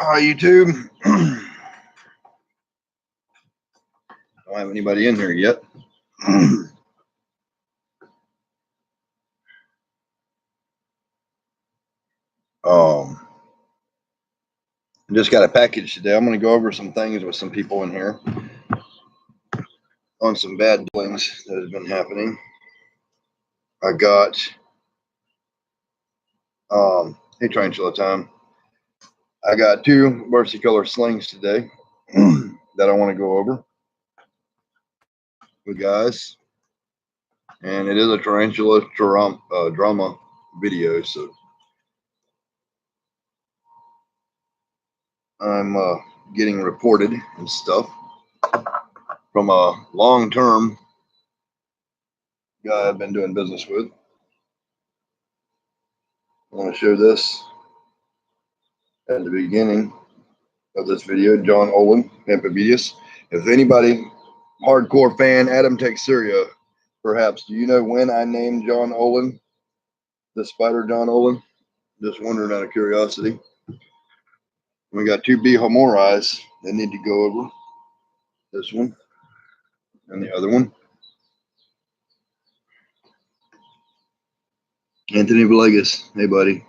Hi, YouTube. Don't have anybody in here yet. I just got a package today. I'm going to go over some things with some people in here on some bad dealings that have been happening. I got, hey, Tarantula time. I got 2 versicolor slings today that I want to go over with guys. And it is a Tarantula drama video, so I'm getting reported and stuff from a long-term guy I've been doing business with. I want to show this at the beginning of this video. John Olin, Pampabedius. If anybody, hardcore fan, Adam Texeria, perhaps, do you know when I named John Olin, the spider John Olin? Just wondering out of curiosity. We got 2 B homoris that need to go over. This one and the other one. Anthony Villegas. Hey, buddy.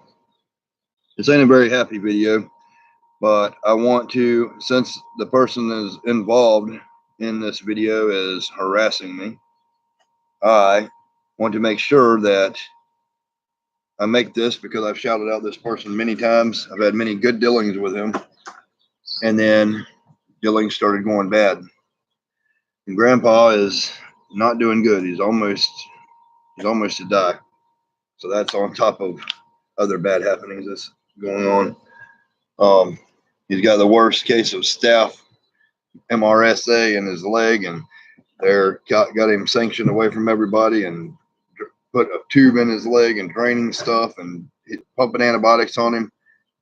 This ain't a very happy video, but I want to, since the person is involved in this video is harassing me, I want to make sure that I make this because I've shouted out this person many times. I've had many good dealings with him, and then dealings started going bad. And Grandpa is not doing good. He's almost to die. So that's on top of other bad happenings that's going on. He's got the worst case of staph MRSA in his leg, and they're got him sanctioned away from everybody and put a tube in his leg and draining stuff and pumping antibiotics on him.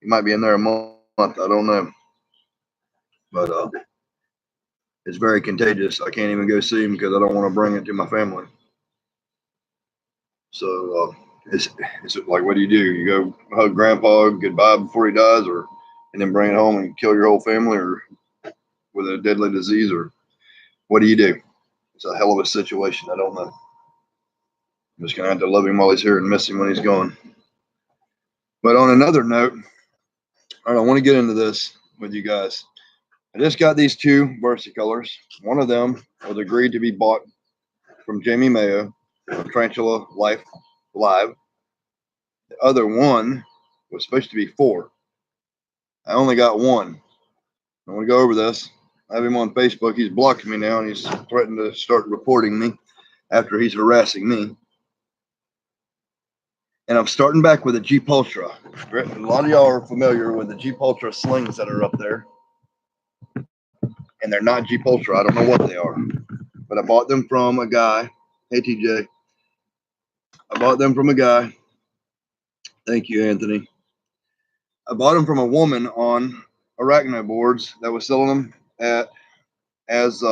He might be in there a month. I don't know. But it's very contagious. I can't even go see him because I don't want to bring it to my family. So it's like, what do? You go hug Grandpa goodbye before he dies, and then bring it home and kill your whole family, or with a deadly disease, or what do you do? It's a hell of a situation. I don't know. I'm just gonna have to love him while he's here and miss him when he's gone. But on another note, all right, I want to get into this with you guys. I just got these 2 versicolors. One of them was agreed to be bought from Jamie Mayo of Tarantula Life Live. The other one was supposed to be 4. I only got 1. I want to go over this. I have him on Facebook. He's blocking me now, and he's threatened to start reporting me after he's harassing me. And I'm starting back with a Jeep Ultra. A lot of y'all are familiar with the Jeep Ultra slings that are up there. And they're not Jeep Ultra. I don't know what they are. But I bought them from a guy. Hey, TJ. I bought them from a guy. Thank you, Anthony. I bought them from a woman on Arachno boards that was selling them as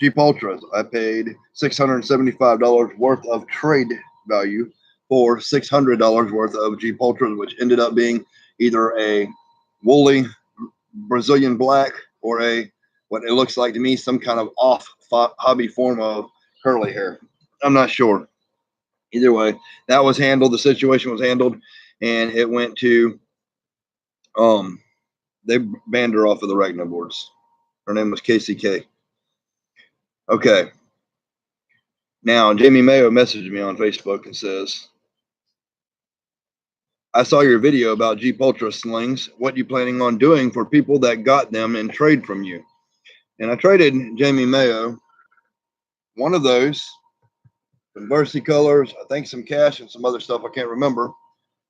Jeep Ultras. I paid $675 worth of trade value for $600 worth of Jeep Ultras, which ended up being either a woolly Brazilian black or what it looks like to me, some kind of off hobby form of curly hair. I'm not sure. Either way, that was handled. The situation was handled, and it went to they banned her off of the Ragnar boards. Her name was KCK. Okay. Now, Jamie Mayo messaged me on Facebook and says, I saw your video about Jeep Ultra slings. What you planning on doing for people that got them and trade from you? And I traded Jamie Mayo one of those, some versicolors, I think some cash and some other stuff I can't remember,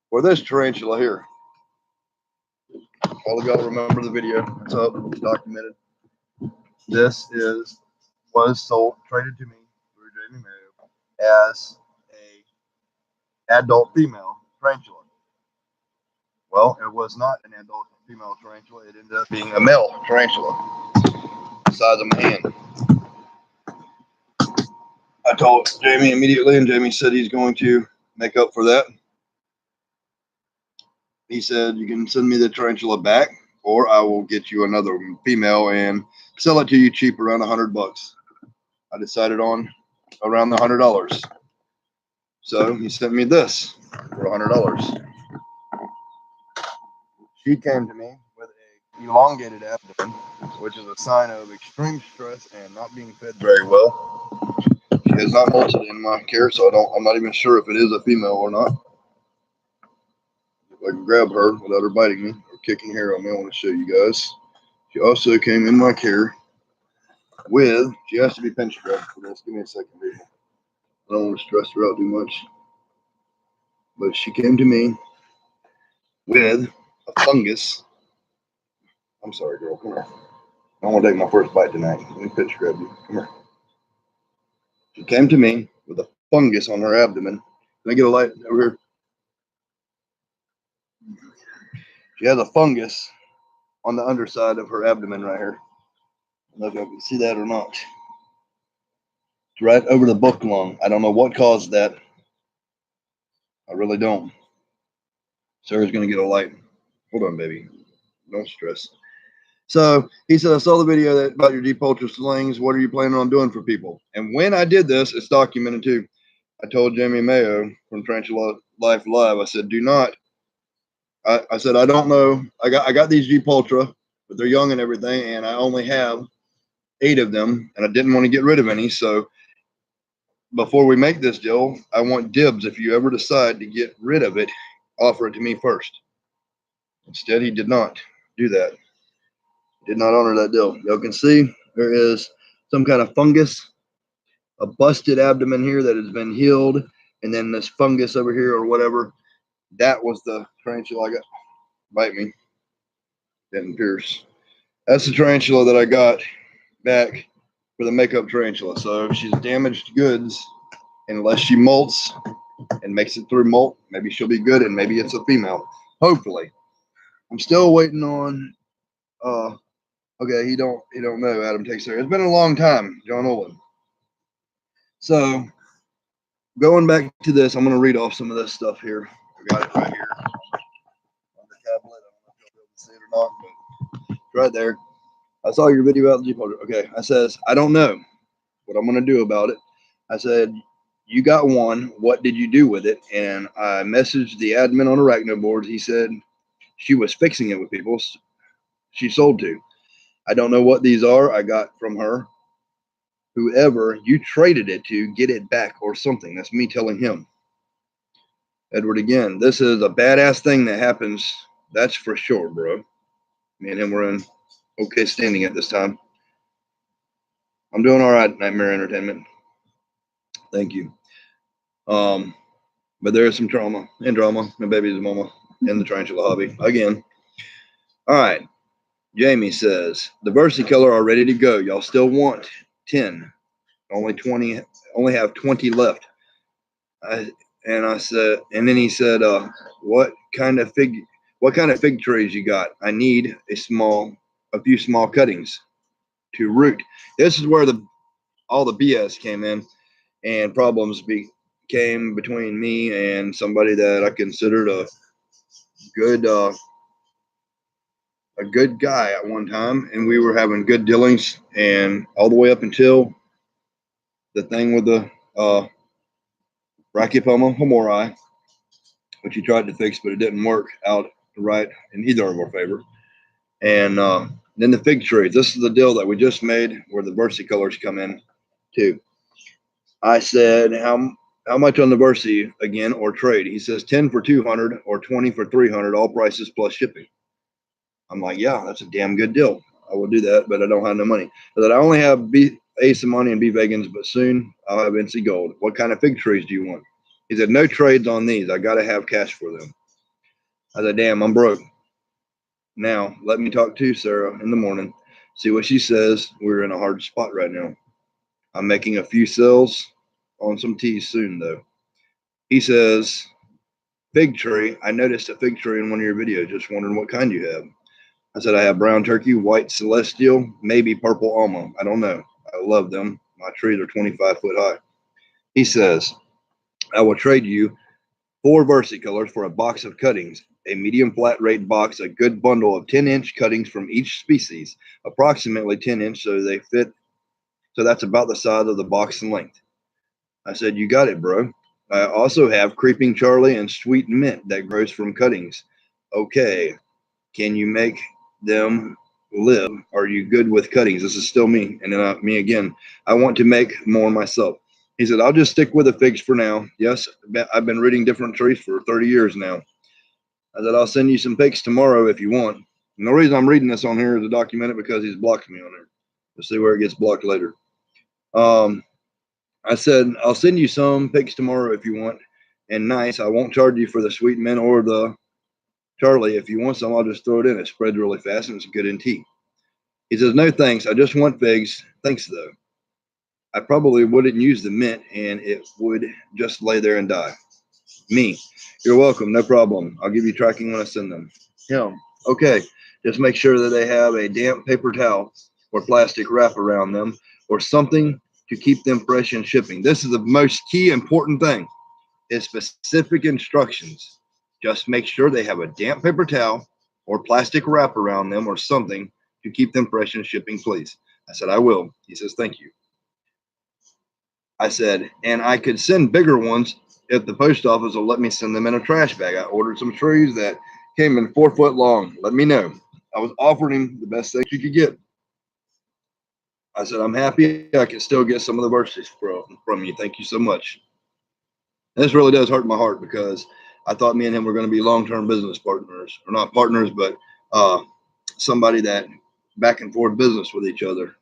for this tarantula here. All of y'all remember the video. It's up, it's documented. This was sold, traded to me through Jamie Mayo as a adult female tarantula. Well, it was not an adult female tarantula. It ended up being a male tarantula, the size of my hand. I told Jamie immediately, and Jamie said he's going to make up for that. He said, you can send me the tarantula back, or I will get you another female and sell it to you cheap, around $100. I decided on around the $100. So he sent me this for $100. She came to me with a elongated abdomen, which is a sign of extreme stress and not being fed very well. She has not molted in my care, so I'm not even sure if it is a female or not. If I can grab her without her biting me or kicking hair on me, I want to show you guys. She also came in my care with, she has to be pinch grabbed for this. Give me a second, people. I don't want to stress her out too much. But she came to me with a fungus. I'm sorry, girl. Come here. I want to take my first bite tonight. Let me pinch grab you. Come here. She came to me with a fungus on her abdomen. Can I get a light over here? She has a fungus on the underside of her abdomen right here. I don't know if y'all can see that or not. It's right over the book lung. I don't know what caused that. I really don't. Sarah's going to get a light. Hold on, baby. Don't stress. So he said, I saw the video about your deep ultra slings. What are you planning on doing for people? And when I did this, it's documented too. I told Jamie Mayo from Tarantula Life Live, I said, do not. I said, I don't know. I got these Jeep Ultra, but they're young and everything, and I only have 8 of them, and I didn't want to get rid of any. So before we make this deal, I want dibs. If you ever decide to get rid of it, offer it to me first. Instead, he did not do that. Did not honor that deal. Y'all can see there is some kind of fungus, a busted abdomen here that has been healed, and then this fungus over here or whatever. That was the tarantula I got. Bite me. Didn't pierce. That's the tarantula that I got back for the makeup tarantula. So if she's damaged goods, unless she molts and makes it through molt, maybe she'll be good, and maybe it's a female. Hopefully. I'm still waiting on okay, he don't know. Adam takes care. It's been a long time, John Olin. So going back to this, I'm gonna read off some of this stuff here. I got it right here on the tablet. I don't know if you'll be able to see it or not, but it's right there. I saw your video about the Jeep Ultra. Okay, I says, I don't know what I'm gonna do about it. I said, you got one. What did you do with it? And I messaged the admin on Arachno boards. He said she was fixing it with people she sold to. I don't know what these are. I got from her. Whoever you traded it to, get it back or something. That's me telling him. Edward again. This is a badass thing that happens. That's for sure, bro. Me and him were in okay standing at this time. I'm doing all right, Nightmare Entertainment. Thank you. But there is some trauma and drama. My baby's mama in the tarantula hobby again. All right. Jamie says the versicolor are ready to go. Y'all still want 10? Only have 20 left. I said, and then he said, what kind of fig trees you got? I need a few small cuttings to root. This is where all the BS came in, and problems came between me and somebody that I considered a good guy at one time, and we were having good dealings, and all the way up until the thing with the Brachypoma humori, which he tried to fix, but it didn't work out right in either of our favor. And then the fig trees. This is the deal that we just made where the versicolors come in too. I said, how much on the Versi again or trade? He says 10 for 200 or 20 for 300, all prices plus shipping. I'm like, yeah, that's a damn good deal. I will do that, but I don't have no money. But I only have Ace of Money and B Vegans, but soon I'll have NC Gold. What kind of fig trees do you want? He said, no trades on these. I got to have cash for them. I said, damn, I'm broke. Now, let me talk to Sarah in the morning, see what she says. We're in a hard spot right now. I'm making a few sales on some teas soon, though. He says, fig tree. I noticed a fig tree in one of your videos. Just wondering what kind you have. I said, I have brown turkey, white celestial, maybe purple alma. I don't know. I love them. My trees are 25 foot high. He says, I will trade you 4 versicolors for a box of cuttings, a medium flat rate box, a good bundle of 10-inch cuttings from each species, approximately 10-inch, so they fit. So that's about the size of the box in length. I said, you got it, bro. I also have Creeping Charlie and Sweet Mint that grows from cuttings. Okay, can you make them live? Are you good with cuttings? This is still me. And then me again. I want to make more myself. He said, I'll just stick with the figs for now. Yes, I've been reading different trees for 30 years now. I said, I'll send you some pics tomorrow if you want. And the reason I'm reading this on here is to document it because he's blocked me on there. We'll see where it gets blocked later. I said, I'll send you some pics tomorrow if you want. And nice, I won't charge you for the Sweet Mint or the Charlie. If you want some, I'll just throw it in. It spreads really fast and it's good in tea. He says, no thanks. I just want figs. Thanks, though. I probably wouldn't use the mint and it would just lay there and die. Me. You're welcome. No problem. I'll give you tracking when I send them. Him. Okay. Just make sure that they have a damp paper towel or plastic wrap around them or something to keep them fresh in shipping. This is the most key important thing is specific instructions. Just make sure they have a damp paper towel or plastic wrap around them or something to keep them fresh in shipping, please. I said, I will. He says, thank you. I said, and I could send bigger ones if the post office will let me send them in a trash bag. I ordered some trees that came in 4 foot long. Let me know. I was offering him the best thing you could get. I said, I'm happy I can still get some of the verses from you. Thank you so much. And this really does hurt my heart because I thought me and him were going to be long-term business partners, or not partners, but somebody that back and forth business with each other.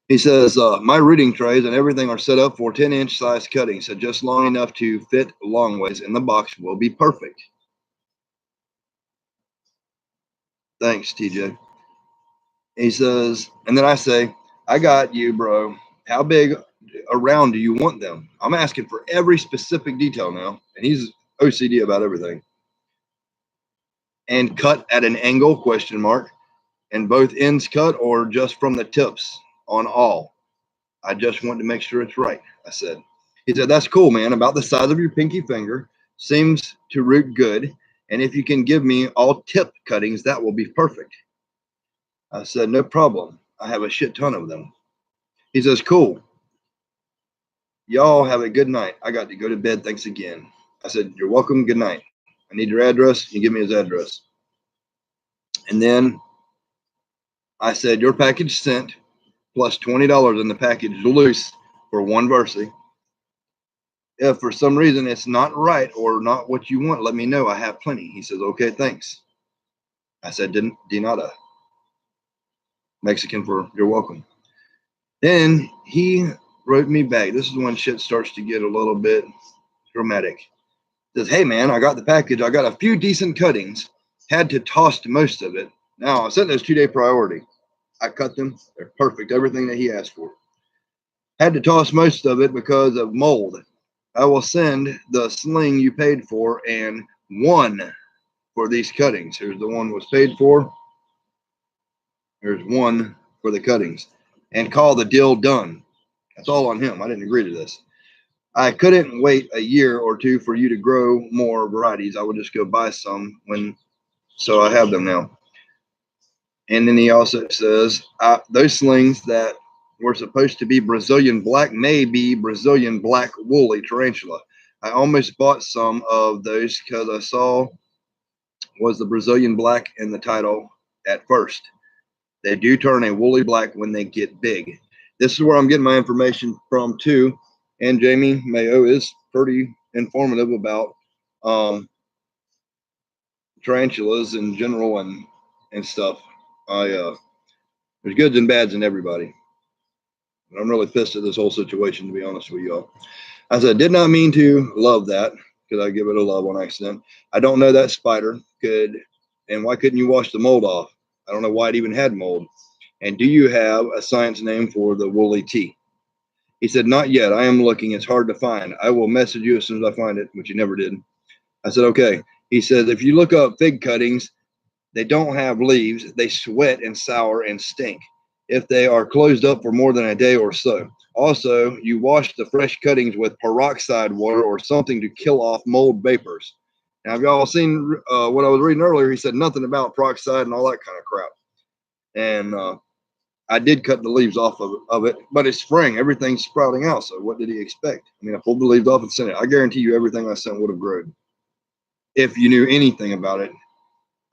He says, my reading trays and everything are set up for 10-inch size cutting, so just long enough to fit long ways in the box will be perfect. Thanks, TJ. He says, and then I say, I got you, bro. How big around do you want them? I'm asking for every specific detail now, and he's OCD about everything. And cut at an angle, question mark, and both ends cut or just from the tips on all. I just want to make sure it's right, I said. He said, that's cool, man. About the size of your pinky finger. Seems to root good. And if you can give me all tip cuttings, that will be perfect. I said, no problem. I have a shit ton of them. He says, cool. Y'all have a good night. I got to go to bed. Thanks again. I said, you're welcome. Good night. I need your address. You give me his address. And then I said, your package sent plus $20 in the package loose for one Versi. If for some reason it's not right or not what you want, let me know. I have plenty. He says, okay, thanks. I said, de nada. Mexican for you're welcome. Then he wrote me back. This is when shit starts to get a little bit dramatic. Says, hey man, I got the package. I got a few decent cuttings. Had to toss most of it. Now I sent those 2-day priority. I cut them. They're perfect. Everything that he asked for. Had to toss most of it because of mold. I will send the sling you paid for and one for these cuttings. Here's the one was paid for. There's one for the cuttings. And call the deal done. That's all on him. I didn't agree to this. I couldn't wait a year or two for you to grow more varieties. I would just go buy some so I have them now. And then he also says, those slings that were supposed to be Brazilian black may be Brazilian black woolly tarantula. I almost bought some of those because I saw was the Brazilian black in the title at first. They do turn a woolly black when they get big. This is where I'm getting my information from too. And Jamie Mayo is pretty informative about tarantulas in general and stuff. There's goods and bads in everybody. But I'm really pissed at this whole situation, to be honest with y'all. I said, did not mean to love that because I give it a love on accident. I don't know that spider could, and why couldn't you wash the mold off? I don't know why it even had mold. And do you have a science name for the woolly tea? He said, not yet. I am looking. It's hard to find. I will message you as soon as I find it, which he never did. I said, okay. He says, if you look up fig cuttings, they don't have leaves. They sweat and sour and stink if they are closed up for more than a day or so. Also, you wash the fresh cuttings with peroxide water or something to kill off mold vapors. Now, have y'all seen what I was reading earlier? He said nothing about peroxide and all that kind of crap. And I did cut the leaves off of it, but it's spring. Everything's sprouting out. So what did he expect? I mean, I pulled the leaves off and sent it. I guarantee you everything I sent would have grown. If you knew anything about it,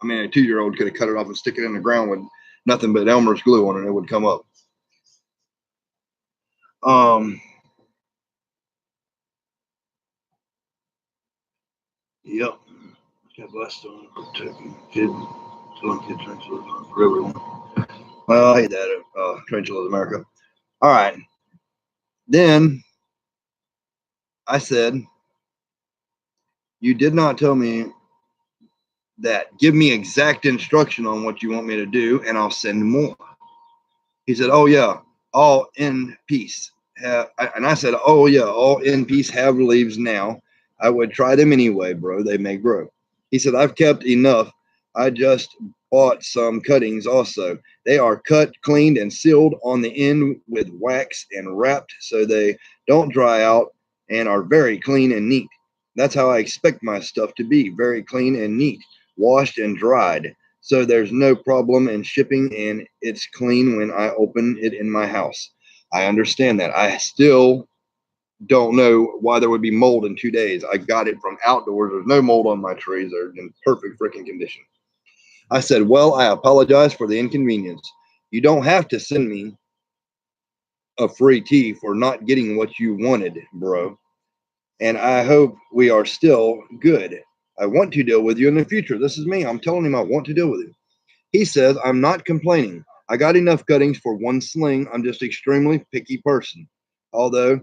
I mean, a 2-year-old could have cut it off and stick it in the ground with nothing but Elmer's glue on it. It would come up. Yep. Got blessed on protecting kid, killing kid tarantulas for everyone. Well, I hate that. Tarantulas America. All right. Then I said, you did not tell me that. Give me exact instruction on what you want me to do, and I'll send more. He said, oh, yeah, all in peace. And I said, oh, yeah, all in peace have leaves now. I would try them anyway, bro. They may grow. He said, I've kept enough. I just bought some cuttings also. They are cut, cleaned, and sealed on the end with wax and wrapped so they don't dry out and are very clean and neat. That's how I expect my stuff to be, very clean and neat, washed and dried. So there's no problem in shipping and it's clean when I open it in my house. I understand that. I still don't know why there would be mold in 2 days. I got it from outdoors. There's no mold on my trees. They're in perfect freaking condition. I said, well, I apologize for the inconvenience. You don't have to send me a free tea for not getting what you wanted, bro. And I hope we are still good. I want to deal with you in the future. This is me. I'm telling him I want to deal with you. He says, I'm not complaining. I got enough cuttings for one sling. I'm just extremely picky person. Although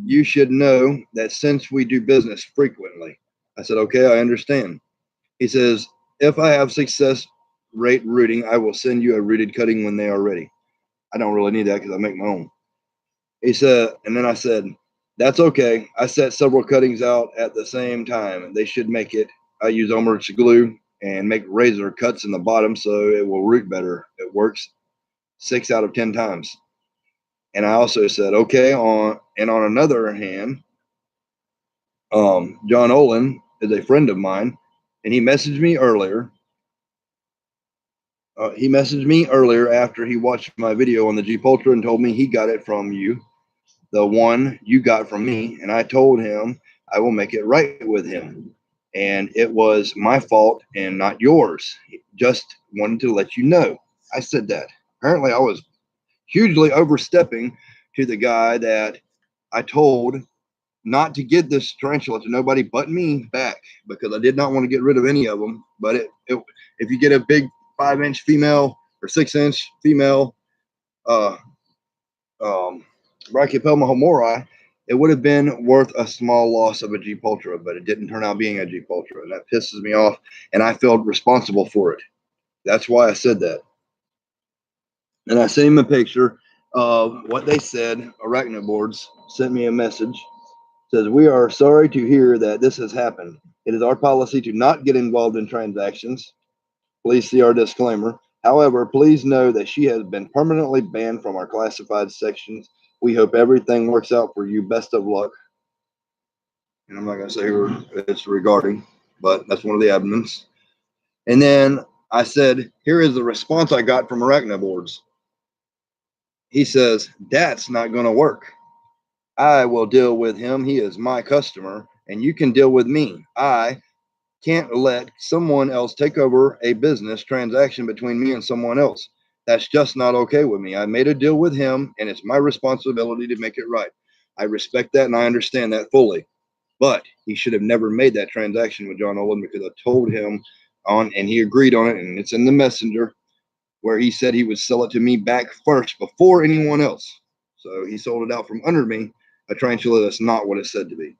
you should know that since we do business frequently. I said, okay, I understand. He says, if I have success rate rooting, I will send you a rooted cutting when they are ready. I don't really need that because I make my own. He said, and then I said, that's okay. I set several cuttings out at the same time and they should make it. I use Elmer's glue and make razor cuts in the bottom so it will root better. It works 6 out of 10 times. And I also said, okay, on another hand, John Olin is a friend of mine, and he messaged me earlier. He messaged me earlier after he watched my video on the Jeep Ultra and told me he got it from you, the one you got from me. And I told him I will make it right with him. And it was my fault and not yours. Just wanted to let you know. I said that. Apparently, I was hugely overstepping to the guy that I told not to get this tarantula to nobody but me back because I did not want to get rid of any of them. But if you get a big 5-inch female or 6-inch female Brachypelma homorii, it would have been worth a small loss of a Jeep Ultra, but it didn't turn out being a Jeep Ultra, and that pisses me off, and I felt responsible for it. That's why I said that. And I sent him a picture of what they said. Arachnoboards sent me a message. It says, we are sorry to hear that this has happened. It is our policy to not get involved in transactions. Please see our disclaimer. However, please know that she has been permanently banned from our classified sections. We hope everything works out for you. Best of luck. And I'm not going to say who it's regarding, but that's one of the admins. And then I said, here is the response I got from Arachnoboards. He says, that's not going to work. I will deal with him. He is my customer, and you can deal with me. I can't let someone else take over a business transaction between me and someone else. That's just not okay with me. I made a deal with him, and it's my responsibility to make it right. I respect that, and I understand that fully. But he should have never made that transaction with John Olin because I told him on, and he agreed on it, and it's in the messenger where he said he would sell it to me back first before anyone else. So he sold it out from under me, a tarantula that's not what it said to be.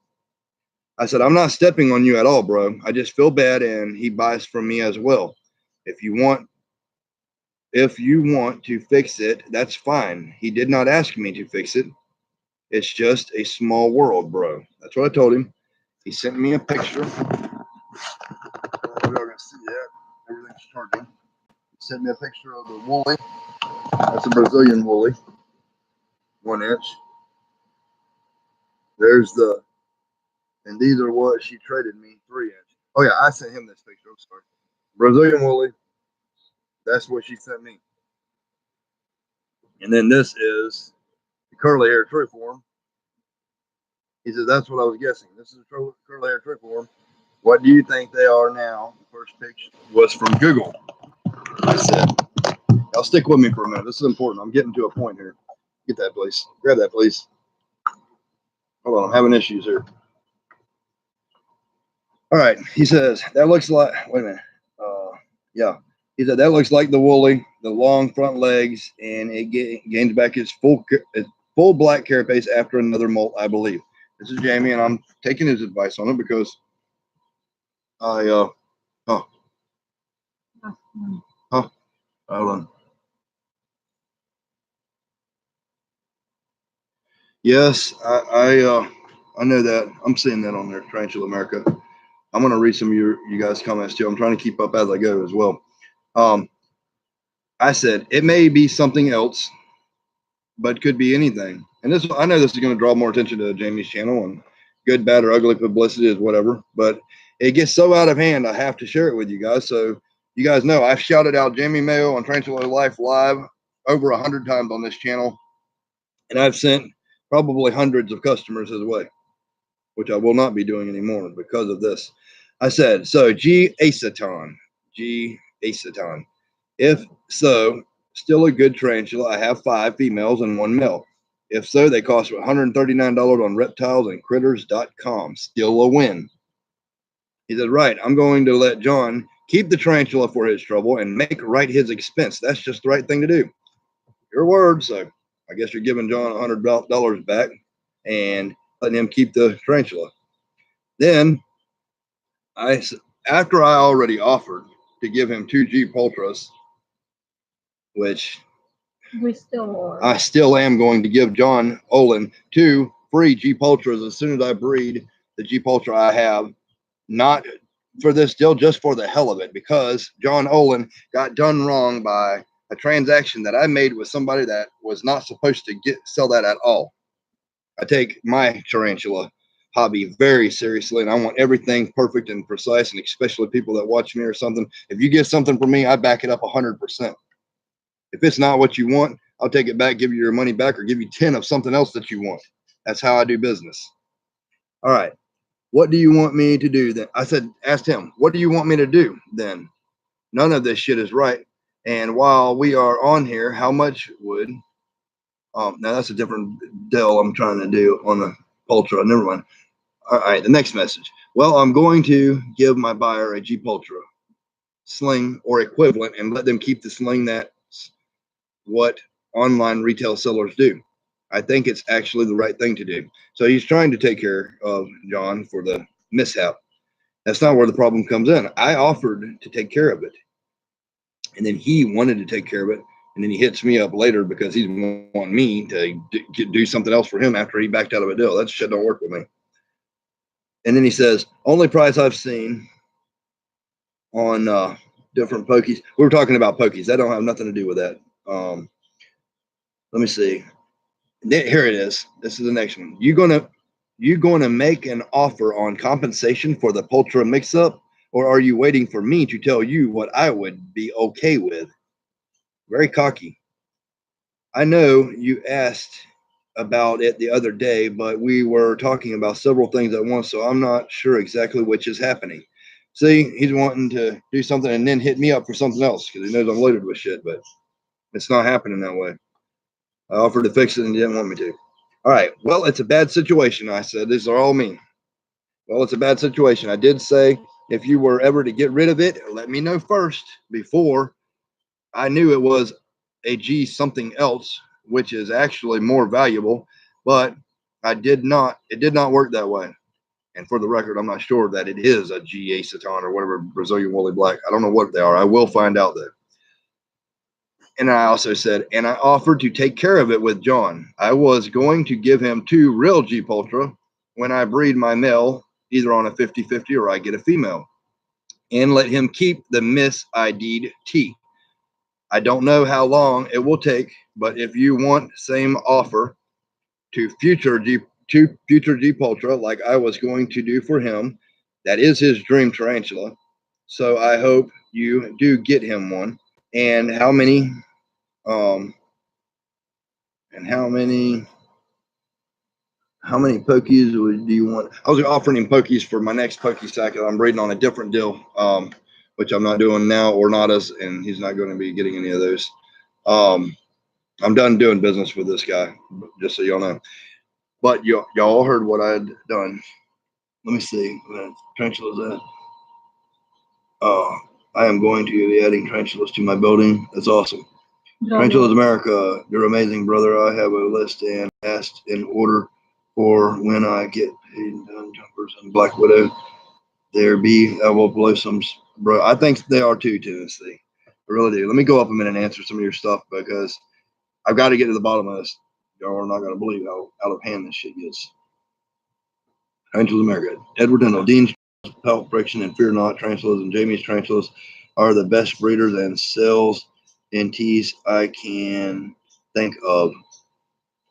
I said, I'm not stepping on you at all, bro. I just feel bad, and he buys from me as well. If you want to fix it, that's fine. He did not ask me to fix it. It's just a small world, bro. That's what I told him. He sent me a picture. Y'all can see that. Everything's charging. He sent me a picture of the woolly. That's a Brazilian woolly. 1 inch. There's the, and these are what she traded me, 3 inch. Oh yeah, I sent him this picture. I'm sorry. Brazilian woolly. That's what she sent me. And then this is the curly hair tree form. He said, that's what I was guessing. This is a curly hair tree form. What do you think they are now? The first picture was from Google. I said, I'll stick with me for a minute. This is important. I'm getting to a point here. Get that, please. Grab that, please. Hold on, I'm having issues here. All right, he says, that looks like, wait a minute. Yeah, he said, that looks like the woolly, the long front legs, and it gains back its full black carapace after another molt, I believe. This is Jamie, and I'm taking his advice on it because I, hold on. Yes, I know that. I'm seeing that on there, Tarantula America. I'm going to read some of you guys' comments too. I'm trying to keep up as I go as well. I said, it may be something else, but could be anything. And this, I know this is going to draw more attention to Jamie's channel, and good, bad, or ugly publicity is whatever. But it gets so out of hand, I have to share it with you guys. So you guys know I've shouted out Jamie Mayo on Tarantula Life Live over 100 times on this channel, and I've sent probably hundreds of customers his way, which I will not be doing anymore because of this. I said, so G-aceton. If so, still a good tarantula. I have 5 females and 1 male. If so, they cost $139 on reptilesandcritters.com. Still a win. He said, right, I'm going to let John keep the tarantula for his trouble and make right his expense. That's just the right thing to do. Your word. So I guess you're giving John $100 back and letting him keep the tarantula. Then after I already offered to give him 2 Jeep Ultras, which I still am going to give John Olin 2 free Jeep Ultras as soon as I breed the Jeep Ultra I have, not for this deal, just for the hell of it, because John Olin got done wrong by a transaction that I made with somebody that was not supposed to sell that at all. I take my tarantula hobby very seriously, and I want everything perfect and precise, and especially people that watch me or something. If you get something from me, I back it up 100%. If it's not what you want, I'll take it back, give you your money back, or give you 10 of something else that you want. That's how I do business. All right. What do you want me to do then? I said, asked him, what do you want me to do then? None of this shit is right. And while we are on here, how much would, now that's a different deal I'm trying to do on the Ultra. Never mind. All right. The next message. Well, I'm going to give my buyer a Jeep Ultra sling or equivalent and let them keep the sling. That's what online retail sellers do. I think it's actually the right thing to do. So he's trying to take care of John for the mishap. That's not where the problem comes in. I offered to take care of it, and then he wanted to take care of it, and then he hits me up later because he's wanting me to do something else for him after he backed out of a deal. That shit don't work with me. And then he says, only price I've seen on different pokies. We were talking about pokies. That don't have nothing to do with that. Let me see. Here it is. This is the next one. You gonna make an offer on compensation for the Ultra mix-up, or are you waiting for me to tell you what I would be okay with? Very cocky. I know you asked about it the other day, but we were talking about several things at once, so I'm not sure exactly which is happening. See, he's wanting to do something and then hit me up for something else because he knows I'm loaded with shit, but it's not happening that way. I offered to fix it and he didn't want me to. All right. Well, it's a bad situation. I said, these are all me. Well, it's a bad situation. I did say, if you were ever to get rid of it, let me know first before I knew it was a G something else, which is actually more valuable, but it did not work that way. And for the record, I'm not sure that it is a G aceton or whatever, Brazilian woolly black. I don't know what they are. I will find out though. And I also said, and I offered to take care of it with John. I was going to give him 2 real Jeep Ultra when I breed my male, either on a 50-50 or I get a female, and let him keep the mis-ID'd T. I don't know how long it will take, but if you want same offer, to future Jeep Ultra, like I was going to do for him. That is his dream tarantula. So I hope you do get him one. And how many? And how many pokies do you want? I was offering him pokies for my next pokey sack. I'm breeding on a different deal, which I'm not doing now, or not us, and he's not going to be getting any of those. I'm done doing business with this guy, just so y'all know. But y'all heard what I had done. Let me see. Tarantulas at. I am going to be adding tarantulas to my building. That's awesome. Tarantulas America, you're amazing, brother. I have a list and asked in order for when I get paid and done jumpers and Black Widow. There be, I will blow some, bro. I think they are too, Tennessee. I really do. Let me go up a minute and answer some of your stuff because I've got to get to the bottom of this. Y'all are not going to believe how out of hand this shit gets. Tarantulas America. Edward Dindal, Dean's Pelt Friction and Fear Not Tarantulas and Jamie's Tarantulas are the best breeders and cells and teas I can think of.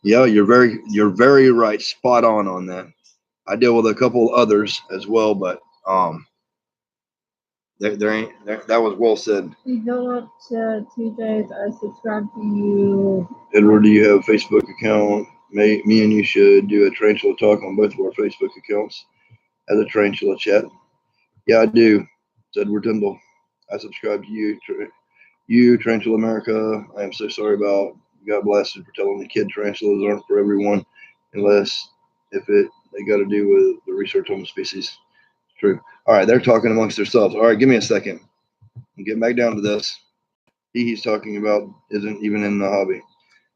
Yeah, you're very right. Spot on that. I deal with a couple others as well, but there ain't that was well said. We go up to 2 days. I subscribe to you. Edward, do you have a Facebook account? Me and you should do a tarantula talk on both of our Facebook accounts as a tarantula chat. Yeah, I do. It's Edward Tyndall. I subscribe to you, Tarantula America. I am so sorry about got blasted for telling the kid tarantulas aren't for everyone, unless if they got to do with the research on the species. It's true. All right, they're talking amongst themselves. All right, give me a second. I'm getting back down to this. He's talking about isn't even in the hobby.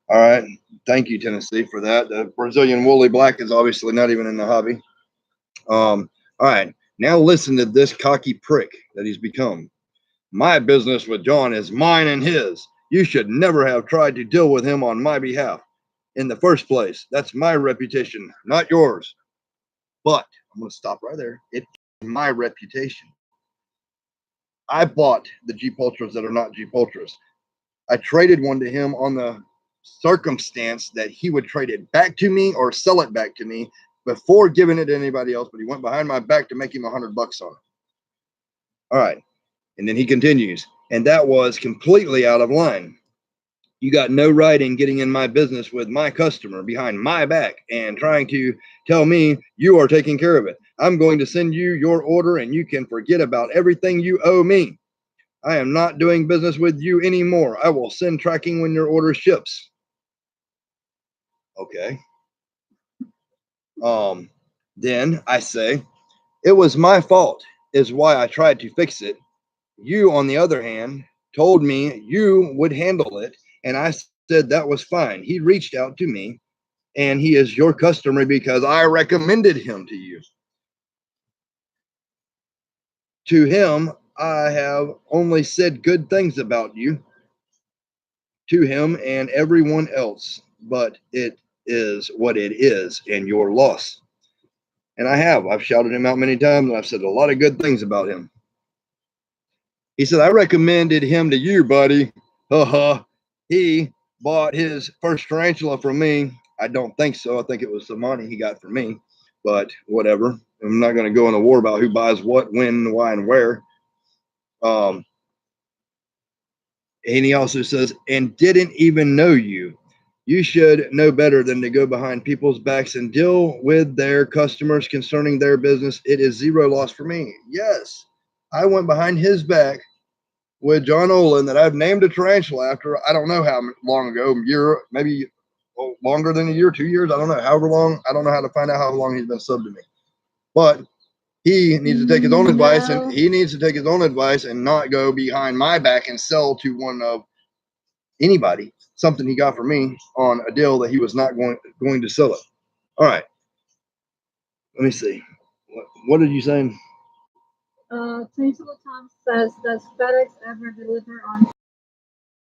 All right, thank you, Tennessee, for that. The Brazilian woolly black is obviously not even in the hobby. All right, now listen to this cocky prick that he's become. My business with John is mine and his. You should never have tried to deal with him on my behalf in the first place. That's my reputation, not yours. But I'm going to stop right there. It's my reputation. I bought the Jeep Ultras that are not Jeep Ultras. I traded one to him on the circumstance that he would trade it back to me or sell it back to me before giving it to anybody else, but he went behind my back to make him $100 on it. All right. And then he continues, and that was completely out of line. You got no right in getting in my business with my customer behind my back and trying to tell me you are taking care of it. I'm going to send you your order and you can forget about everything you owe me. I am not doing business with you anymore. I will send tracking when your order ships. Okay. Then I say, it was my fault, is why I tried to fix it. You, on the other hand, told me you would handle it, and I said that was fine. He reached out to me, and he is your customer because I recommended him to you. To him, I have only said good things about you to him and everyone else, but it is what it is, and your loss. And I've shouted him out many times, and I've said a lot of good things about him. He said, I recommended him to you, buddy. He bought his first tarantula from me. I don't think so. I think it was the money he got from me, but whatever. I'm not going to go in a war about who buys what, when, why, and where. And he also says, and didn't even know you. You should know better than to go behind people's backs and deal with their customers concerning their business. It is zero loss for me. Yes, I went behind his back with John Olin that I've named a tarantula after. I don't know how long ago, year, maybe longer than a year, 2 years. I don't know, however long. I don't know how to find out how long he's been subbed to me. But he needs to take his own advice, and he needs to take his own advice and not go behind my back and sell to one of anybody something he got from me on a deal that he was not going to sell it. All right. Let me see. What did you say? Tarantula Tom says, does FedEx ever deliver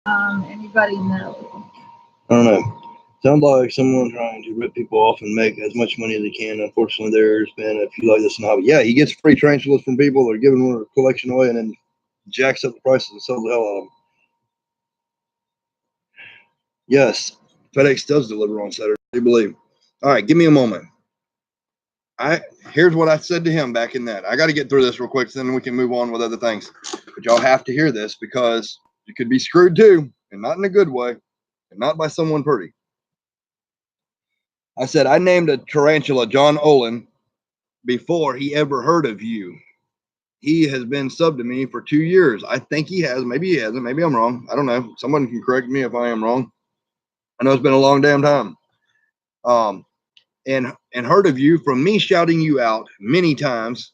on anybody know? I don't know. Sounds like someone trying to rip people off and make as much money as they can. Unfortunately, there's been a few like this in the hobby. Yeah, he gets free tarantulas from people. They're giving one collection away and then jacks up the prices and sells the hell out of them. Yes, FedEx does deliver on Saturday, I believe. All right, give me a moment. Here's what I said to him back in that. I got to get through this real quick, so then we can move on with other things. But y'all have to hear this because you could be screwed too, and not in a good way, and not by someone pretty. I said I named a tarantula John Olin before he ever heard of you. He has been sub to me for 2 years. I think he has. Maybe he hasn't. Maybe I'm wrong. I don't know. Someone can correct me if I am wrong. I know it's been a long damn time. And heard of you from me shouting you out many times.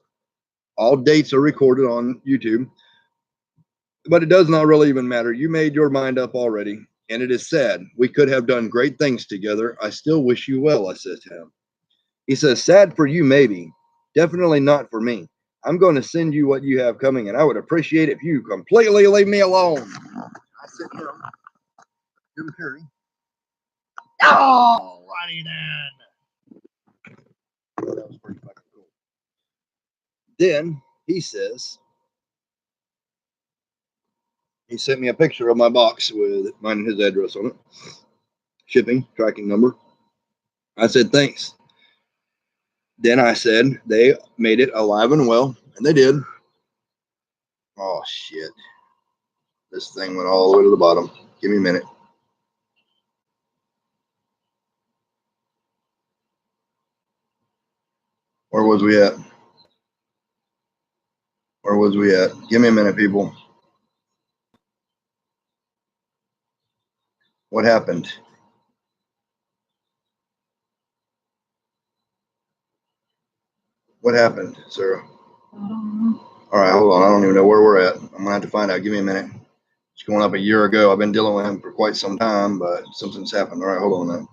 All dates are recorded on YouTube, but it does not really even matter. You made your mind up already, and it is sad. We could have done great things together. I still wish you well, I said to him. He says, sad for you, maybe. Definitely not for me. I'm going to send you what you have coming, and I would appreciate if you completely leave me alone. I said, Jim Carrey. Oh, righty then. That was pretty fucking cool. Then he says, he sent me a picture of my box with mine and his address on it. Shipping, tracking number. I said, thanks. Then I said, they made it alive and well, and they did. Oh, shit. This thing went all the way to the bottom. Give me a minute. Where was we at? Where was we at? Give me a minute, people. What happened? What happened, Sarah? All right, hold on. I don't even know where we're at. I'm gonna have to find out. Give me a minute. It's going up a year ago. I've been dealing with him for quite some time, but something's happened. All right, hold on now.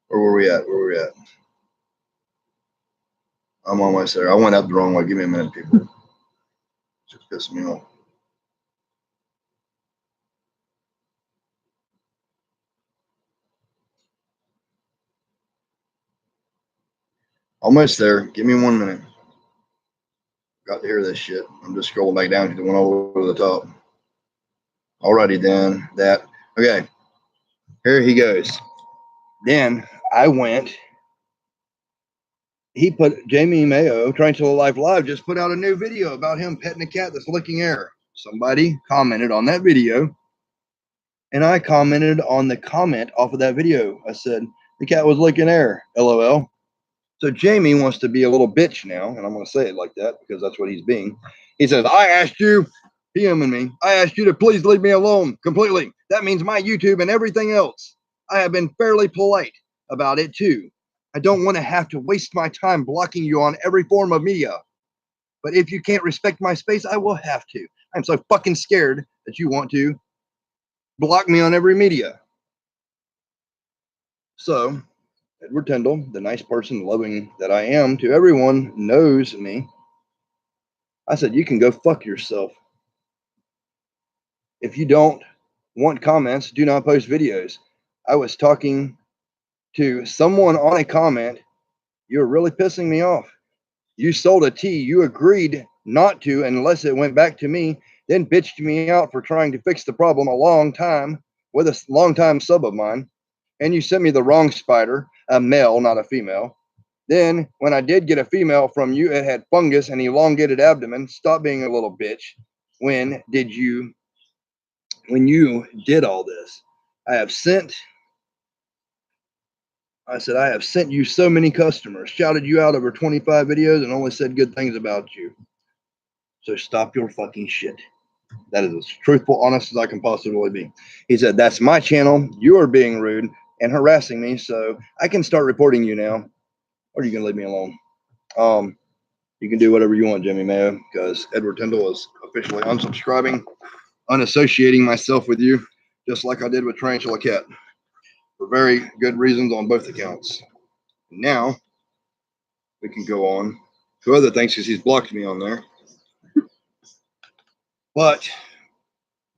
Where were we at? Where were we at? I'm on my Sarah. I went up the wrong way. Give me a minute, people. It's just pissing me off. Almost there. Give me 1 minute. Got to hear this shit. I'm just scrolling back down because it went all over the top. Alrighty then. That okay. Here he goes. Then I went. He put Jamie Mayo, Tarantula Life Live, just put out a new video about him petting a cat that's licking air. Somebody commented on that video, and I commented on the comment off of that video. I said the cat was licking air. LOL. So Jamie wants to be a little bitch now, and I'm going to say it like that because that's what he's being. He says, I asked you, PMing me, I asked you to please leave me alone completely. That means my YouTube and everything else. I have been fairly polite about it too. I don't want to have to waste my time blocking you on every form of media. But if you can't respect my space, I will have to. I'm so fucking scared that you want to block me on every media. So Edward Tyndall, the nice person, loving that I am to everyone, knows me. I said, you can go fuck yourself. If you don't want comments, do not post videos. I was talking to someone on a comment. You're really pissing me off. You sold a tea. You agreed not to unless it went back to me, then bitched me out for trying to fix the problem a long time with a long time sub of mine. And you sent me the wrong spider, a male, not a female. Then, when I did get a female from you, it had fungus and elongated abdomen. Stop being a little bitch. When you did all this? I said, I have sent you so many customers, shouted you out over 25 videos, and only said good things about you. So stop your fucking shit. That is as truthful, honest as I can possibly be. He said, that's my channel. You are being rude and harassing me, so I can start reporting you now. Or are you going to leave me alone? You can do whatever you want, Jimmy Mayo, because Edward Tyndall is officially unsubscribing, unassociating myself with you, just like I did with Tarantula Cat, for very good reasons on both accounts. Now, we can go on to other things because he's blocked me on there. But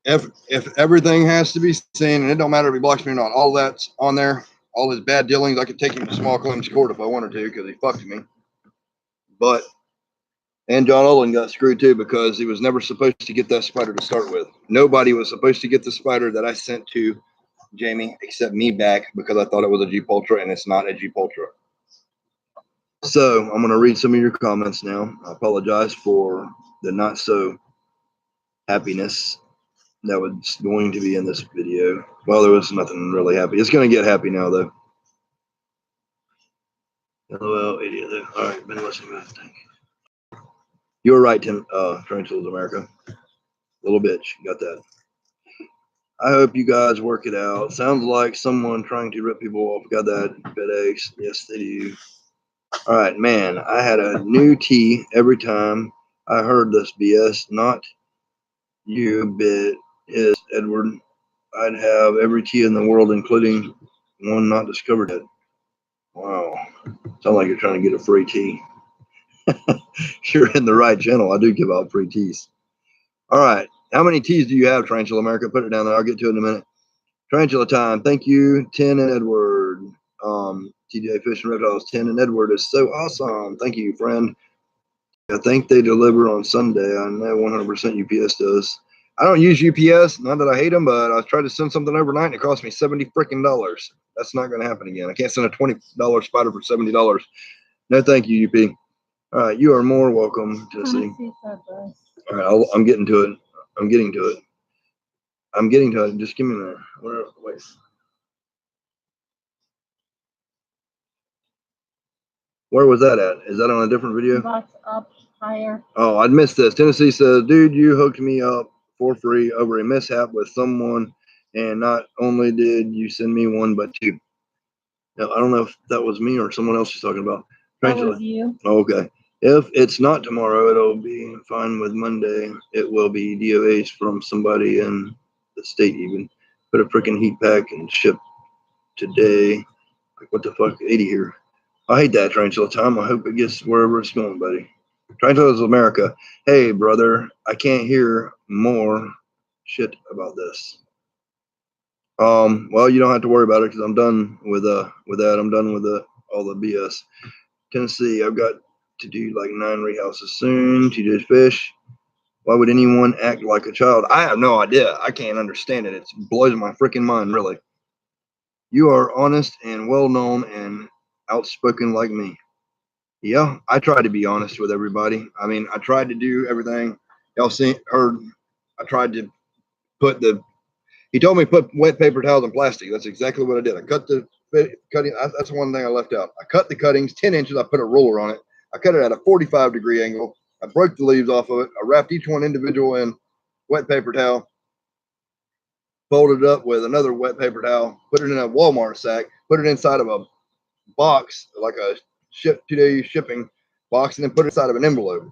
if everything has to be seen, and it don't matter if he blocks me or not, all that's on there, all his bad dealings, I could take him to small claims court if I wanted to because he fucked me. But and John Olin got screwed too because he was never supposed to get that spider to start with. Nobody was supposed to get the spider that I sent to Jamie, accept me back because I thought it was a Jeep Ultra and it's not a Jeep Ultra. So I'm going to read some of your comments now. I apologize for the not so happiness that was going to be in this video. Well, there was nothing really happy. It's going to get happy now, though. LOL, idiot, though. All right, been listening to that thing. You were right, Tim. Tarantula's America. Little bitch. Got that. I hope you guys work it out. Sounds like someone trying to rip people off. Got that. Headaches. Yes, they do. All right, man. I had a new tea every time I heard this BS. Not you, bit is Edward. I'd have every tea in the world, including one not discovered yet. Wow. Sound like you're trying to get a free tea. You're in the right channel. I do give out free teas. All right. How many teas do you have, Tarantula America? Put it down there. I'll get to it in a minute. Tarantula time. Thank you, Tin and Edward. TJ Fish and Reptiles. Tin and Edward is so awesome. Thank you, friend. I think they deliver on Sunday. I know 100% UPS does. I don't use UPS. Not that I hate them, but I tried to send something overnight and it cost me $70 freaking. That's not going to happen again. I can't send a $20 spider for $70. No, thank you, UP. All right, you are more welcome, Tennessee. All right, I'm getting to it. I'm getting to it. I'm getting to it. Just give me a minute. Wait. Where was that at? Is that on a different video? Box up higher. Oh, I'd missed this. Tennessee says, dude, you hooked me up for free over a mishap with someone, and not only did you send me one, but two. Now, I don't know if that was me or someone else she's talking about. That was you. Oh, okay. If it's not tomorrow, it'll be fine with Monday. It will be DOH from somebody in the state even. Put a freaking heat pack and ship today. Like, what the fuck? 80 here. I hate that Tarantula time. I hope it gets wherever it's going, buddy. Tarantula's America. Hey, brother, I can't hear more shit about this. Well, you don't have to worry about it because I'm done with that. I'm done with all the BS. Tennessee, I've got to do like 9 rehouses soon. TJ Fish. Why would anyone act like a child? I have no idea. I can't understand it. It blows my freaking mind, really. You are honest and well known and outspoken like me. Yeah, I try to be honest with everybody. I mean, I tried to do everything. Y'all heard. I tried to put the. He told me put wet paper towels in plastic. That's exactly what I did. I cut the cutting. That's one thing I left out. I cut the cuttings 10 inches. I put a ruler on it. I cut it at a 45-degree angle. I broke the leaves off of it. I wrapped each one individual in wet paper towel. Folded it up with another wet paper towel. Put it in a Walmart sack. Put it inside of a box, like a 2-day shipping box, and then put it inside of an envelope.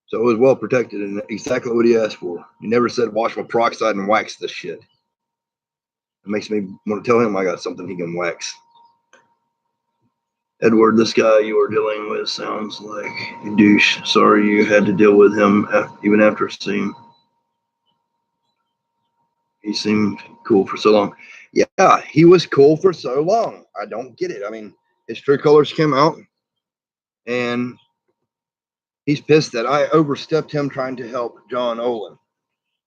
So it was well protected and exactly what he asked for. He never said wash with peroxide and wax this shit. It makes me want to tell him I got something he can wax. Edward, this guy you are dealing with sounds like a douche. Sorry you had to deal with him even after seeing. He seemed cool for so long. Yeah, he was cool for so long. I don't get it. I mean, his true colors came out, and he's pissed that I overstepped him trying to help John Olin.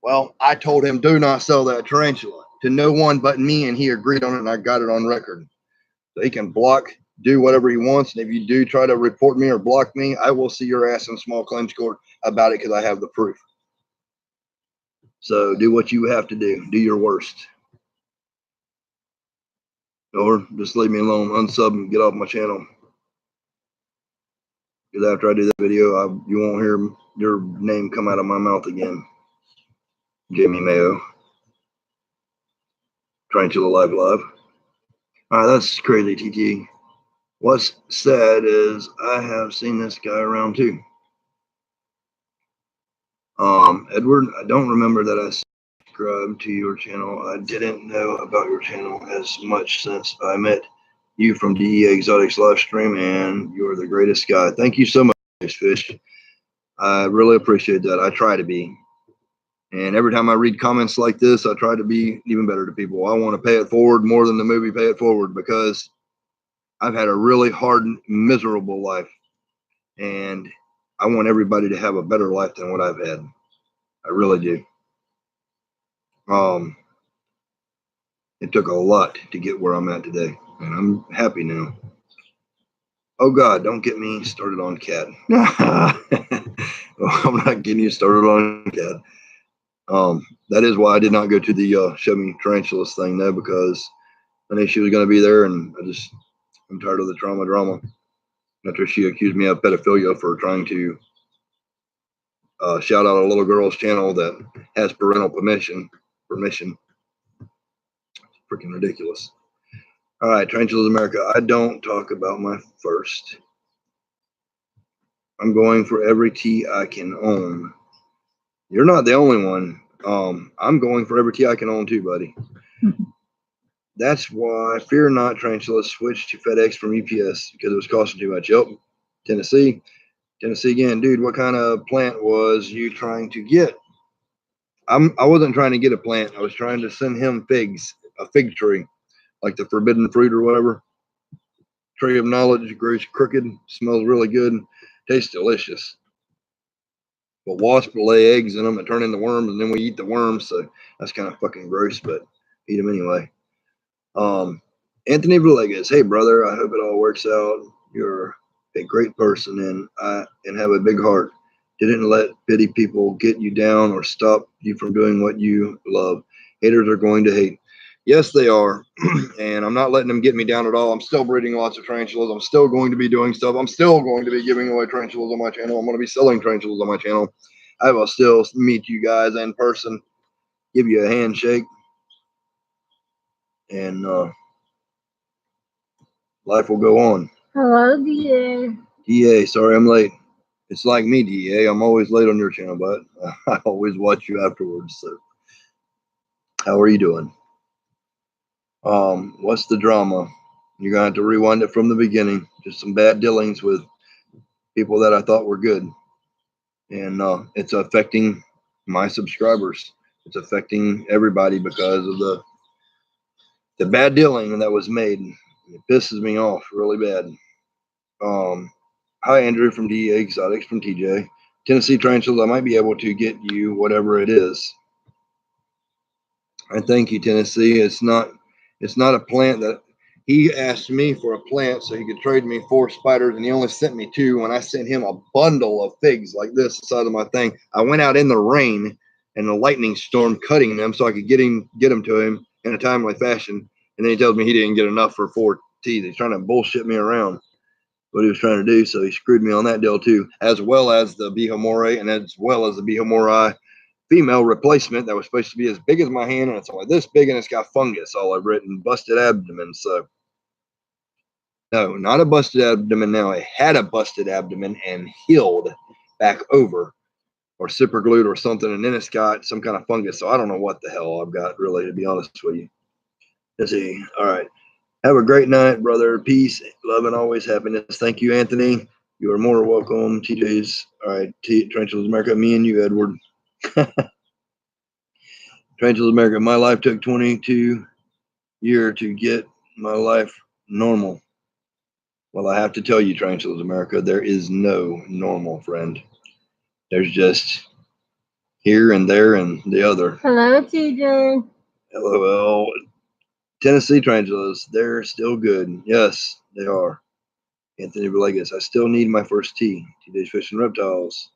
Well, I told him, do not sell that tarantula to no one but me, and he agreed on it, and I got it on record. So he can block, do whatever he wants, and if you do try to report me or block me, I will see your ass in small claims court about it because I have the proof. So do what you have to do. Do your worst. Or just leave me alone, unsub and get off my channel. Because after I do that video, you won't hear your name come out of my mouth again. Jamie Mayo. Trying to live. All right, that's crazy, TT. What's sad is I have seen this guy around too. Edward, I don't remember that I subscribed to your channel. I didn't know about your channel as much since I met you from DEA Exotics live stream, and you're the greatest guy. Thank you so much, Fish. I really appreciate that. I try to be. And every time I read comments like this, I try to be even better to people. I want to pay it forward more than the movie Pay It Forward, because I've had a really hard, miserable life. And I want everybody to have a better life than what I've had. I really do. It took a lot to get where I'm at today, and I'm happy now. Oh God, don't get me started on cat. I'm not getting you started on cat. That is why I did not go to the show me tarantulas thing though, because I knew she was going to be there, and I'm tired of the drama. After she accused me of pedophilia for trying to shout out a little girl's channel that has parental permission. Freaking ridiculous. All right, Tarantulas America. I don't talk about my first. I'm going for every T I can own. You're not the only one. I'm going for every T I can own too, buddy. That's why, fear not, Tarantula switched to FedEx from UPS because it was costing too much. Yep. Tennessee again, dude. What kind of plant was you trying to get? I wasn't trying to get a plant. I was trying to send him figs, a fig tree, like the forbidden fruit or whatever. Tree of knowledge grows crooked, smells really good, tastes delicious. But wasps lay eggs in them and turn into worms, and then we eat the worms. So that's kind of fucking gross, but eat them anyway. Anthony Villegas, hey brother, I hope it all works out. You're a great person and have a big heart. Didn't let pity people get you down or stop you from doing what you love. Haters are going to hate. Yes, they are. And I'm not letting them get me down at all. I'm still breeding lots of tarantulas. I'm still going to be doing stuff. I'm still going to be giving away tarantulas on my channel. I'm going to be selling tarantulas on my channel. I will still meet you guys in person, give you a handshake, and life will go on. Hello, DA. DA, sorry I'm late. It's like me, DA. I'm always late on your channel, but I always watch you afterwards. So, how are you doing? What's the drama? You're gonna have to rewind it from the beginning. Just some bad dealings with people that I thought were good, and it's affecting my subscribers. It's affecting everybody because of the bad dealing that was made. It pisses me off really bad. Hi, Andrew from DEA Exotics from TJ. Tennessee Tarantulas, I might be able to get you whatever it is. I thank you, Tennessee. It's not a plant that he asked me for a plant so he could trade me 4 spiders, and he only sent me 2 when I sent him a bundle of figs like this the size of my thing. I went out in the rain and the lightning storm cutting them so I could get them to him in a timely fashion. And then he tells me he didn't get enough for 4 teeth. He's trying to bullshit me around. What he was trying to do, so he screwed me on that deal too, as well as the Bihomore and as well as the Bihomori female replacement that was supposed to be as big as my hand, and it's only this big, and it's got fungus all over it and busted abdomen. So no, not a busted abdomen now. It had a busted abdomen and healed back over or super glued or something, and then it's got some kind of fungus. So I don't know what the hell I've got, really, to be honest with you. Let's see. All right. Have a great night, brother. Peace, love, and always happiness. Thank you, Anthony. You are more welcome. TJ's. All right. Tarantulas America. Me and you, Edward. Tarantulas America. My life took 22 years to get my life normal. Well, I have to tell you, Tarantulas America, there is no normal, friend. There's just here and there and the other. Hello, TJ. LOL. Tennessee Tarantulas, they're still good. Yes, they are. Anthony Villegas, I still need my first tea. TJ's Fish and Reptiles.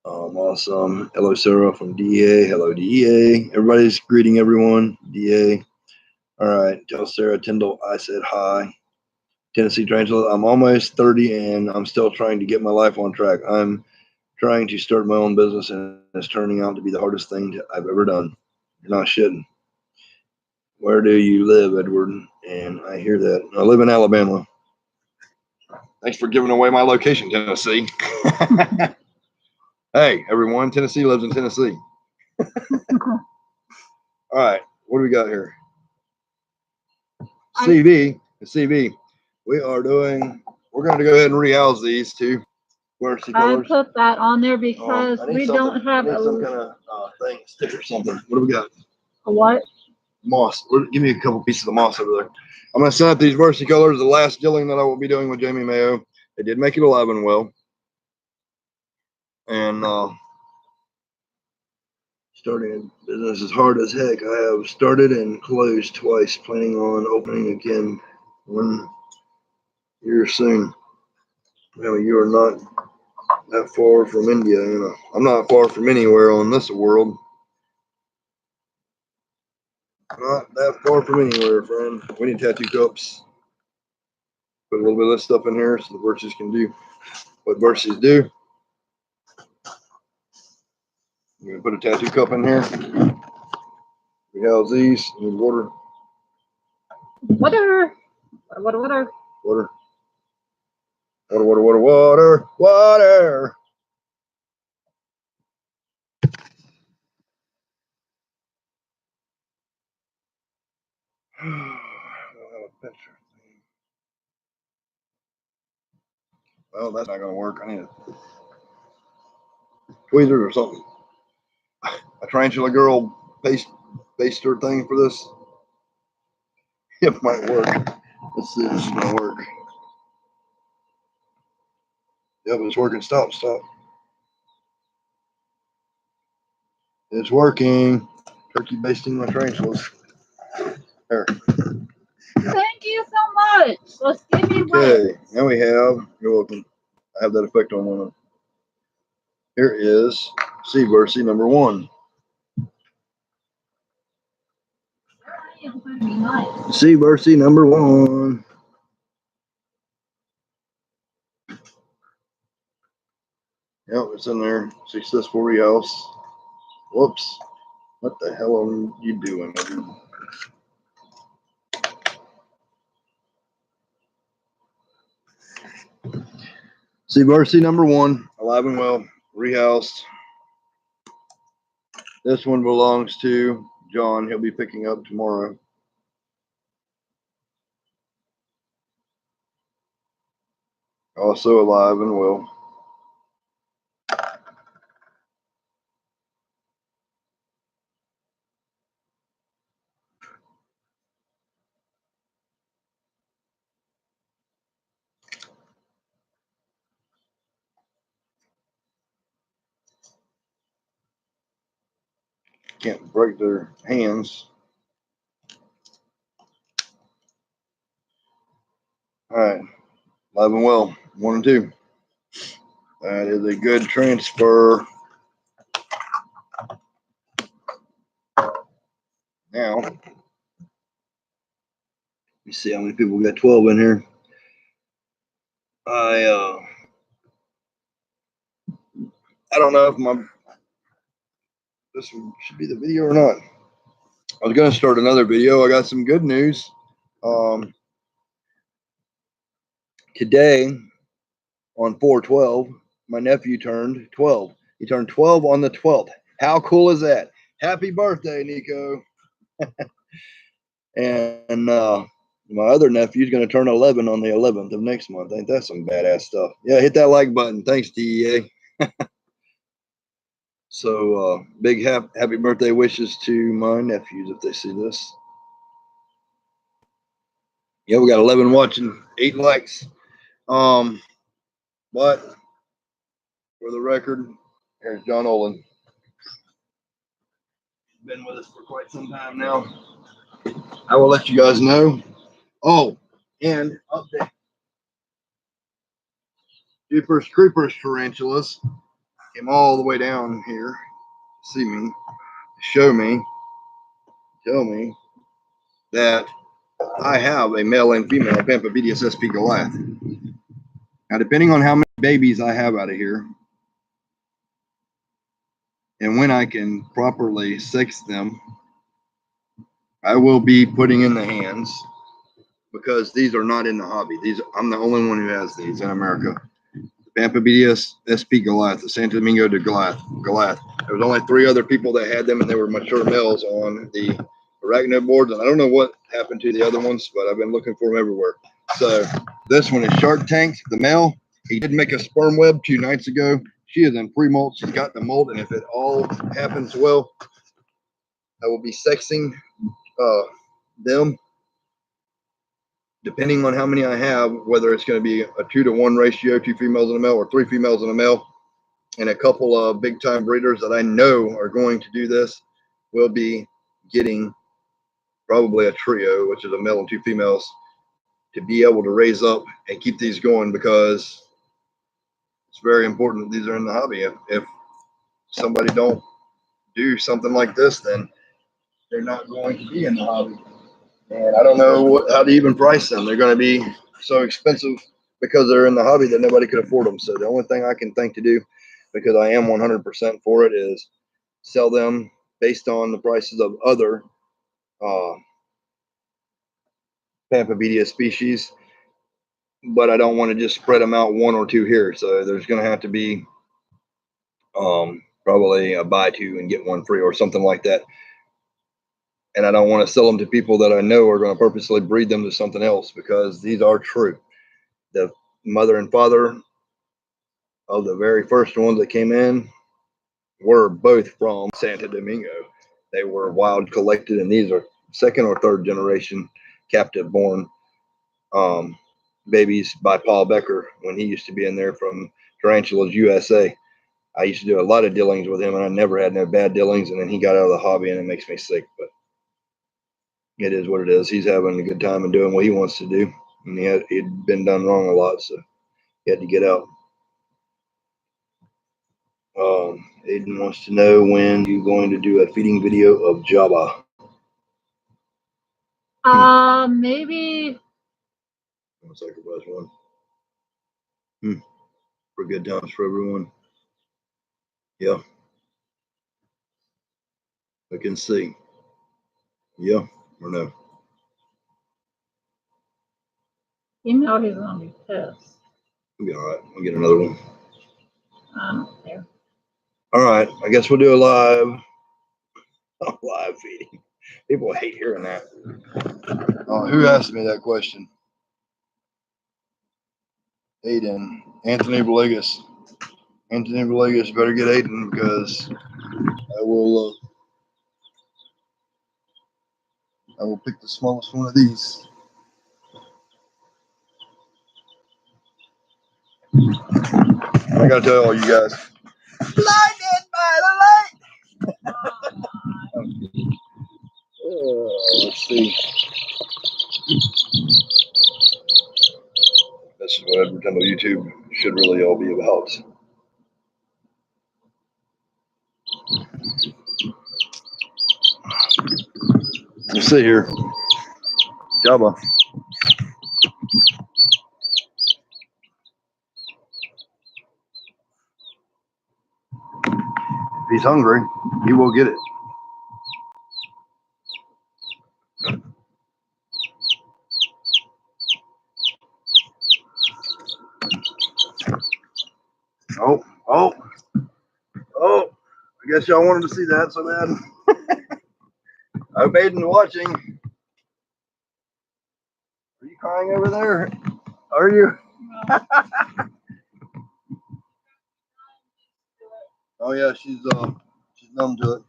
Awesome. Hello, Sarah from DEA. Hello, DEA. Everybody's greeting everyone. DEA. All right. Tell Sarah Tyndall I said hi. Tennessee Tarantula. I'm almost 30 and I'm still trying to get my life on track. I'm trying to start my own business and it's turning out to be the hardest thing I've ever done. You're not shitting. Where do you live, Edward? And I hear that. I live in Alabama. Thanks for giving away my location, Tennessee. Hey, everyone. Tennessee lives in Tennessee. All right. What do we got here? CV. We are doing, we're going to go ahead and rehouse these 2 Mercy colors. I put that on there because we don't have some kind of thing, stick or something. What do we got? a what? Moss. Give me a couple pieces of moss over there. I'm going to set up these Mercy colors, the last dealing that I will be doing with Jamie Mayo. They did make it alive and well. And still starting a business is hard as heck. I have started and closed twice, planning on opening again one year soon. You are not that far from India. I'm not far from anywhere on this world. Not that far from anywhere, friend. We need tattoo cups. Put a little bit of this stuff in here so the verses can do what verses do. I'm going to put a tattoo cup in here. We house these. Need water. Water. Water. Water. I don't have a picture. Well, that's not going to work. I need a tweezer or something. A tarantula girl paster thing for this. It might work. Let's see if this is going to work. Yep, it's working. Stop. It's working. Turkey basting my tarantulas. There. Thank you so much. Let's give me one. Okay, now we have, you're welcome. I have that effect on one. Here is Seabursey number 1. Seabursey number 1. Yep, it's in there. Successful rehouse. Whoops. What the hell are you doing? Seabursey number 1, alive and well, rehoused. This one belongs to John. He'll be picking up tomorrow. Also alive and well. Can't break their hands. All right, alive and well, 1 and 2. That is a good transfer. Now, let me see how many people we got. 12 in here. I don't know if this should be the video or not. I was gonna start another video. I got some good news. Today on 4/12, my nephew turned 12. He turned 12 on the 12th. How cool is that? Happy birthday, Nico. And my other nephew's going to turn 11 on the 11th of next month. Ain't that some badass stuff? Yeah, hit that like button. Thanks, DEA. So big happy birthday wishes to my nephews if they see this. Yeah, we got 11 watching, 8 likes. But for the record, here's John Olin. Been with us for quite some time now. I will let you guys know. Oh, and update. Jeepers Creepers tarantulas came all the way down here to see me, show me, tell me that I have a male and female Pamphibidius SP Goliath. Now, depending on how many babies I have out of here, and when I can properly sex them, I will be putting in the hands, because these are not in the hobby. I'm the only one who has these in America. The Pamphibidius SP Goliath, the Santo Domingo de Goliath. There was only 3 other people that had them, and they were mature males on the arachno boards. And I don't know what happened to the other ones, but I've been looking for them everywhere. So this one is Shark Tank, the male. He did make a sperm web 2 nights ago. She is in pre-molt. She's got the molt, and if it all happens well, I will be sexing them, depending on how many I have, whether it's going to be a 2-to-1 ratio, 2 females and a male, or 3 females and a male. and a couple of big time breeders that I know are going to do this will be getting probably a trio, which is a male and 2 females, to be able to raise up and keep these going, because it's very important that these are in the hobby. If somebody don't do something like this, then they're not going to be in the hobby. And I don't know how to even price them. They're going to be so expensive because they're in the hobby that nobody could afford them. So the only thing I can think to do, because I am 100% for it, is sell them based on the prices of other Pampavidia species. But I don't want to just spread them out 1 or 2 here. So there's going to have to be probably a buy 2 and get 1 free or something like that. And I don't want to sell them to people that I know are going to purposely breed them to something else, because these are true. The mother and father of the very first ones that came in were both from Santo Domingo. They were wild collected, and these are 2nd or 3rd generation captive born babies by Paul Becker when he used to be in there from Tarantulas USA. I used to do a lot of dealings with him, and I never had no bad dealings. And then he got out of the hobby, and it makes me sick. But it is what it is. He's having a good time and doing what he wants to do. And he'd been done wrong a lot, so he had to get out. Aiden wants to know when you're going to do a feeding video of Java. Maybe. I'll sacrifice one. For good times for everyone. Yeah. I can see. Yeah or no? You know he's gonna be pissed. We'll be all right. We'll get another one. I don't care. All right. I guess we'll do a live feeding. People hate hearing that. Who asked me that question? Aiden. Anthony Villegas. Anthony Villegas better get Aiden, because I will pick the smallest one of these. I gotta tell all you guys, blinded by the light. Let's see. This is what Edward Kendall YouTube should really all be about. Let's see here. Java. If he's hungry, he will get it. Oh. I guess y'all wanted to see that so bad. I hope Aiden's watching. Are you crying over there? Are you? No. Oh yeah, she's numb to it.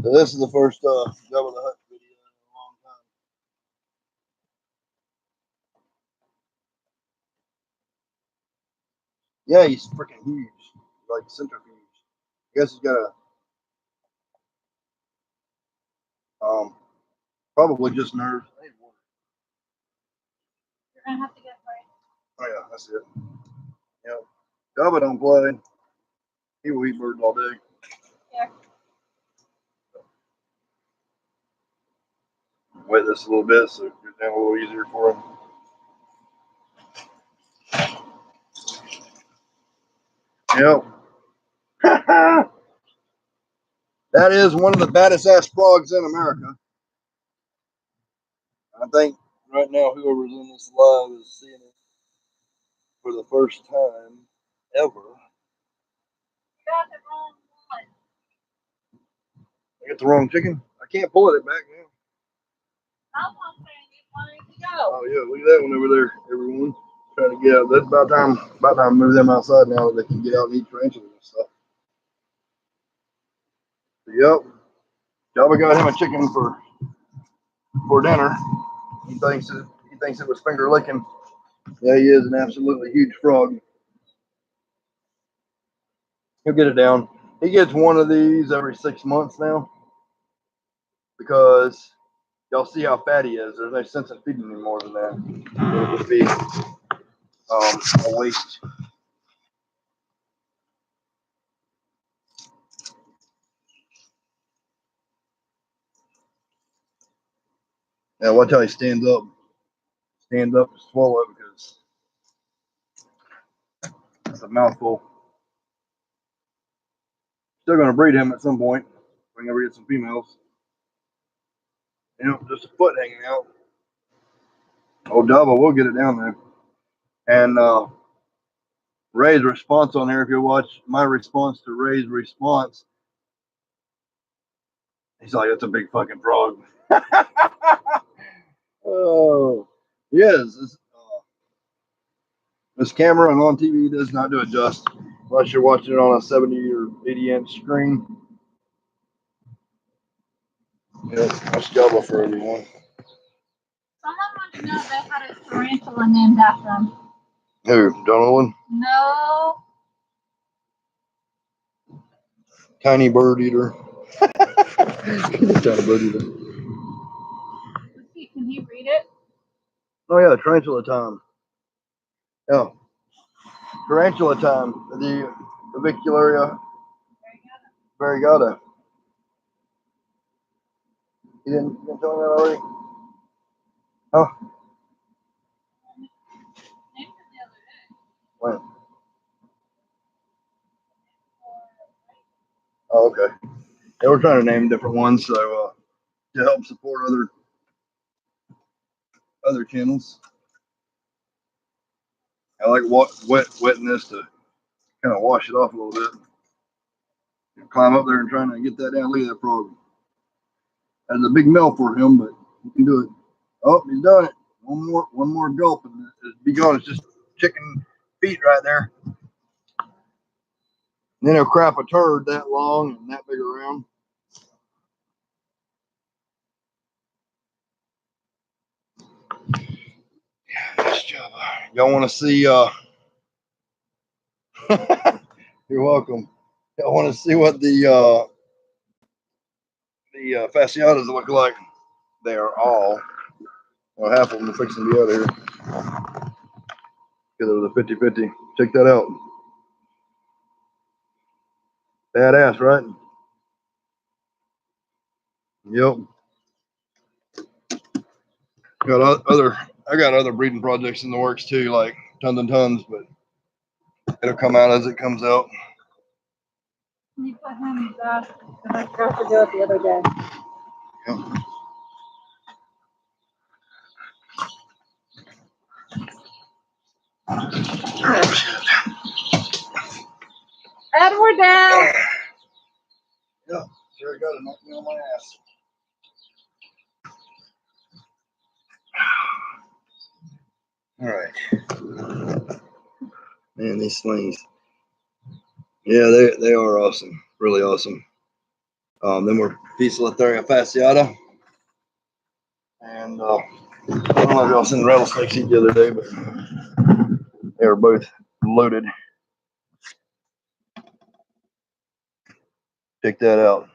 So this is the first Jabba the Hutt video in a long time. Yeah, he's freaking huge, like centrifuge. I guess he's got a probably just nerves. You're gonna have to get right. Oh yeah, that's it. Yeah, Jabba don't play. He will eat birds all day. Yeah. Wet this a little bit so it goes down a little easier for him. Yep. That is one of the baddest ass frogs in America. I think right now whoever's in this live is seeing it for the first time ever. You got the wrong one. I got the wrong chicken. I can't pull it back now. I'm not saying you wanted to go. Oh yeah, look at that one over there, everyone. Trying to get out. That's about time to move them outside now that they can get out and eat tarantulas and stuff. So, yep. Jabba got him a chicken for dinner. He thinks it was finger licking. Yeah, he is an absolutely huge frog. He'll get it down. He gets one of these every 6 months now because y'all see how fat he is. There's no sense in feeding him more than that. It would be a waste. Yeah, watch how he stands up. Stand up to swallow because it's a mouthful. Still going to breed him at some point. We can ever get some females. You know, just a foot hanging out. Oh, Dubba, we'll get it down there. And Ray's response on here, if you watch my response to Ray's response, he's like, "That's a big fucking frog." Oh, yes. This camera and on TV does not do it just unless you're watching it on a 70 or 80-inch screen. Yeah, that's Dubba for everyone. Someone wants to know if they had a tarantula named after him. Who? Donovan? No. Tiny bird eater. Tiny bird eater. Let's see, can he read it? Oh yeah, tarantula time. Yeah, tarantula time. The Avicularia variegata. You didn't tell me that already? Oh, Named it the other day. when? Oh, okay. Yeah, we're trying to name different ones so to help support other channels. I like wetness to kind of wash it off a little bit. Climb up there and trying to get that down. Look at that frog. That's a big male for him, but he can do it. Oh, he's done it. One more gulp, and it'll be gone. It's just chicken feet right there. And then he'll crap a turd that long and that big around. Nice job. Y'all want to see? You're welcome. Y'all want to see what the fasciatas look like? They are all. Well, half of them are fixing to be out of here. Because it was a 50-50. Check that out. Badass, right? Yep. I got other breeding projects in the works too, like tons and tons, but it'll come out as it comes out. Can you put him back? Because I forgot to do it the other day. Yep. Edward down! Yeah, sure got to knock me on my ass. All right. Man, these slings. Yeah, they are awesome. Really awesome. Then we're Poecilotheria fasciata. And I don't know if y'all seen rattlesnakes eat the other day, but they were both loaded. Check that out.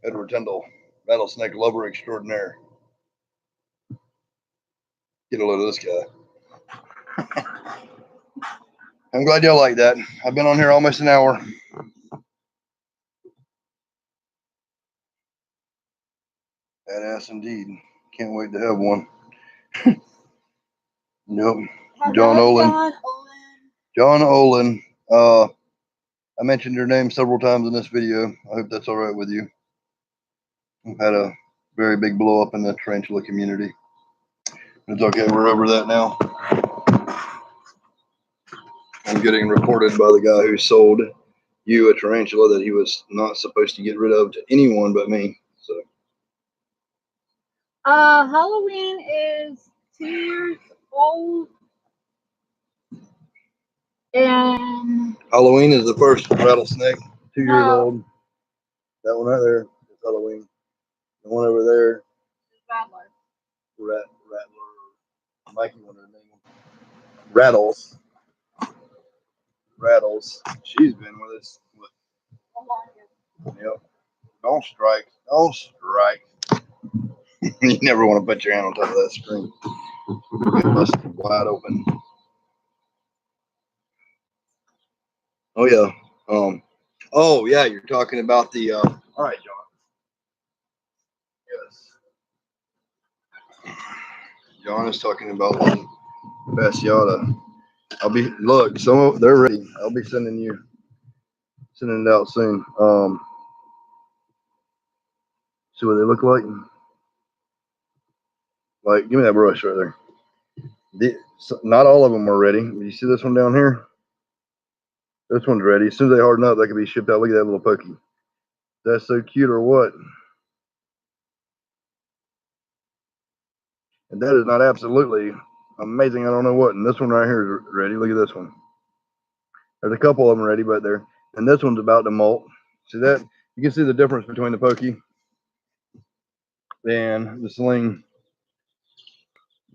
Edward Tyndall, rattlesnake lover extraordinaire. Get a load of this guy. I'm glad y'all like that. I've been on here almost an hour. Badass indeed. Can't wait to have one. Nope. John Olin. John Olin. I mentioned your name several times in this video. I hope that's all right with you. I've had a very big blow up in the tarantula community. It's okay, we're over that now. I'm getting reported by the guy who sold you a tarantula that he was not supposed to get rid of to anyone but me. So Halloween is 2 years old. And Halloween is the first rattlesnake, 2 years old. That one right there is Halloween. The one over there, Rattler. Rattler. Mikey wanted to name him. Rattles. She's been with us. Yep. Don't strike. Don't strike. You never want to put your hand on top of that screen. Get busted wide open. Oh yeah. Oh yeah. You're talking about the. All right, John. Yes. John is talking about the fasciata. Look. They're ready. I'll be sending it out soon. See what they look like. Like, give me that brush right there. Not all of them are ready. You see this one down here? This one's ready. As soon as they harden up, they can be shipped out. Look at that little pokey. That's so cute or what? And that is not absolutely amazing. I don't know what. And this one right here is ready. Look at this one. There's a couple of them ready, but there. And this one's about to molt. See that? You can see the difference between the pokey and the sling.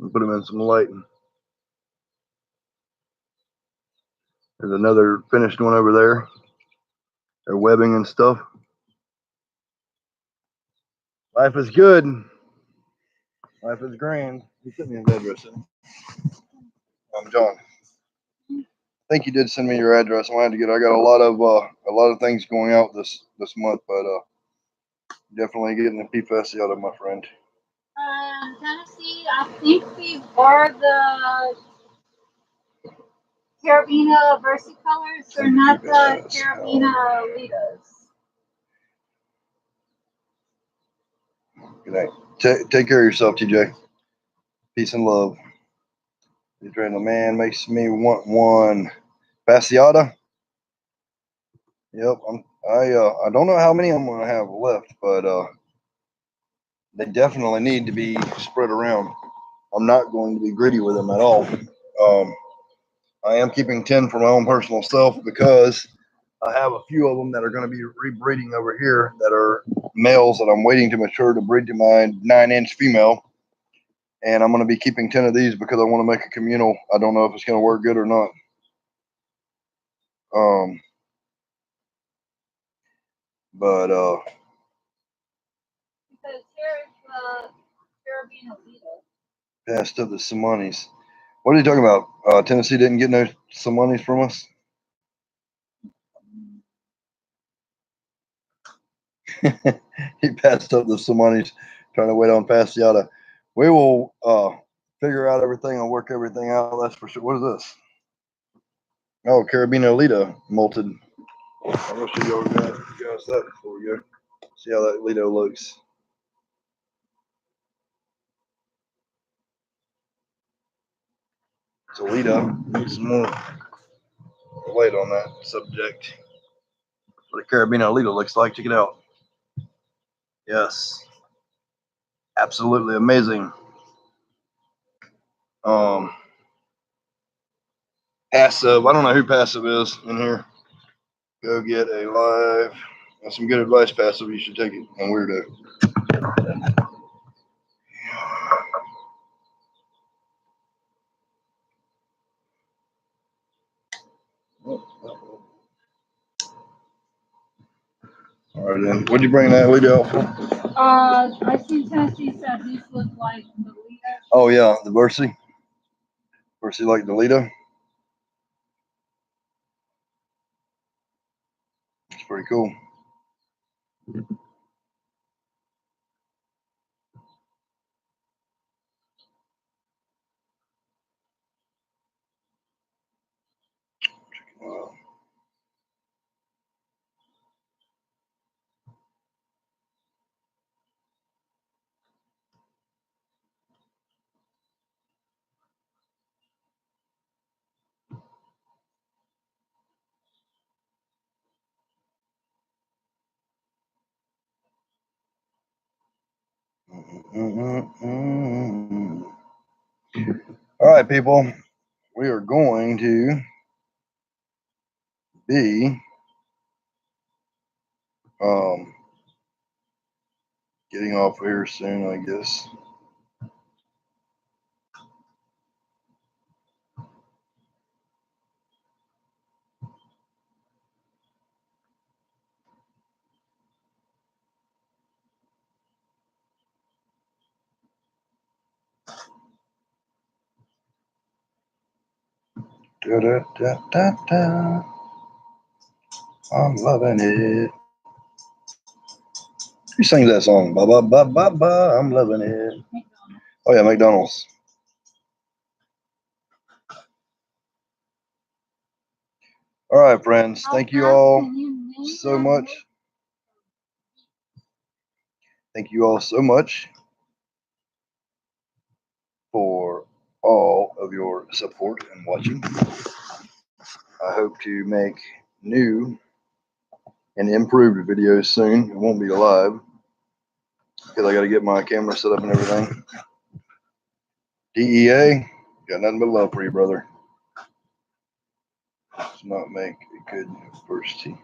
Put them in some light. There's another finished one over there. They're webbing and stuff. Life is good. Life is grand. You sent me his address. I'm John. I think you did send me your address. I got a lot of things going out this month, but definitely getting the PFAS out of my friend. Tennessee, I think we wore the Carabina versicolors. They're not the Carabina Litas. Good night. Take care of yourself, TJ. Peace and love. The adrenaline man makes me want one. Fasciata. Yep. I don't know how many I'm gonna have left, but they definitely need to be spread around. I'm not going to be greedy with them at all. I am keeping 10 for my own personal self because I have a few of them that are going to be rebreeding over here that are males that I'm waiting to mature to breed to my 9-inch female. And I'm going to be keeping 10 of these because I want to make a communal. I don't know if it's going to work good or not. But Because here's the Carabina Lita. passed up the Simonis. What are you talking about? Tennessee didn't get no Simonis from us. He passed up the Simonis, trying to wait on Fasciata. We will figure out everything and work everything out. That's for sure. What is this? Oh, Carabina Lido molted. I'm going to show you guys that before we go. See how that Lido looks. So Lido, need some more light on that subject. What a Carabina Lido looks like. Check it out. Yes. Absolutely amazing. Passive. I don't know who Passive is in here. Go get a live. That's some good advice, Passive. You should take it on Weirdo. All right, then. What'd you bring that Lido out for? I see Tennessee said these look like the Lita. Oh, yeah. The Versi. Versi like the Lido. It's pretty cool. All right, people. We are going to be getting off here soon, I guess. Da, da, da, da, da. I'm loving it. Who sings that song? Ba ba ba ba ba. I'm loving it. Oh yeah, McDonald's. All right, friends. Thank you all so much. Thank you all so much for all of your support and watching. I hope to make new and improved videos soon. It won't be live because I got to get my camera set up and everything. DEA, got nothing but love for you, brother. Does not make a good first tee.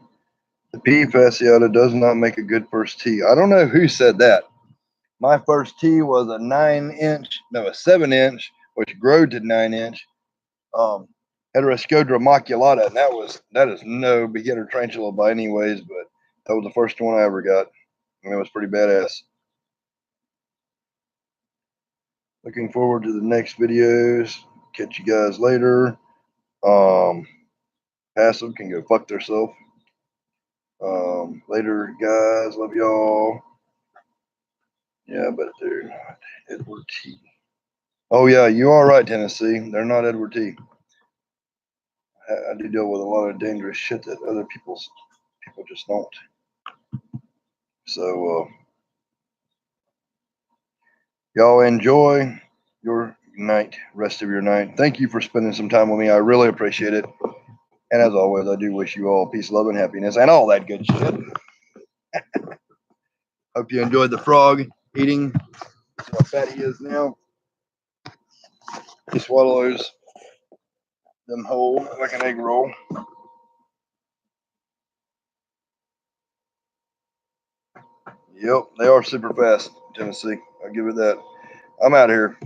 The P fasciata does not make a good first tee. I don't know who said that. My first tee was a 7-inch, which grew to 9-inch. Heteroscodra maculata, and that is no beginner tarantula by any ways, but that was the first one I ever got, and it was pretty badass. Looking forward to the next videos. Catch you guys later. Passive can go fuck themselves. Later, guys. Love y'all. Yeah, but they're not Edward T. Oh yeah, you are right, Tennessee. They're not Edward T. I do deal with a lot of dangerous shit that other people just don't. So y'all enjoy your night, rest of your night. Thank you for spending some time with me. I really appreciate it. And as always, I do wish you all peace, love, and happiness, and all that good shit. Hope you enjoyed the frog eating. See how fat he is now. He swallows them whole like an egg roll. Yep, they are super fast, Tennessee. I'll give it that. I'm out of here.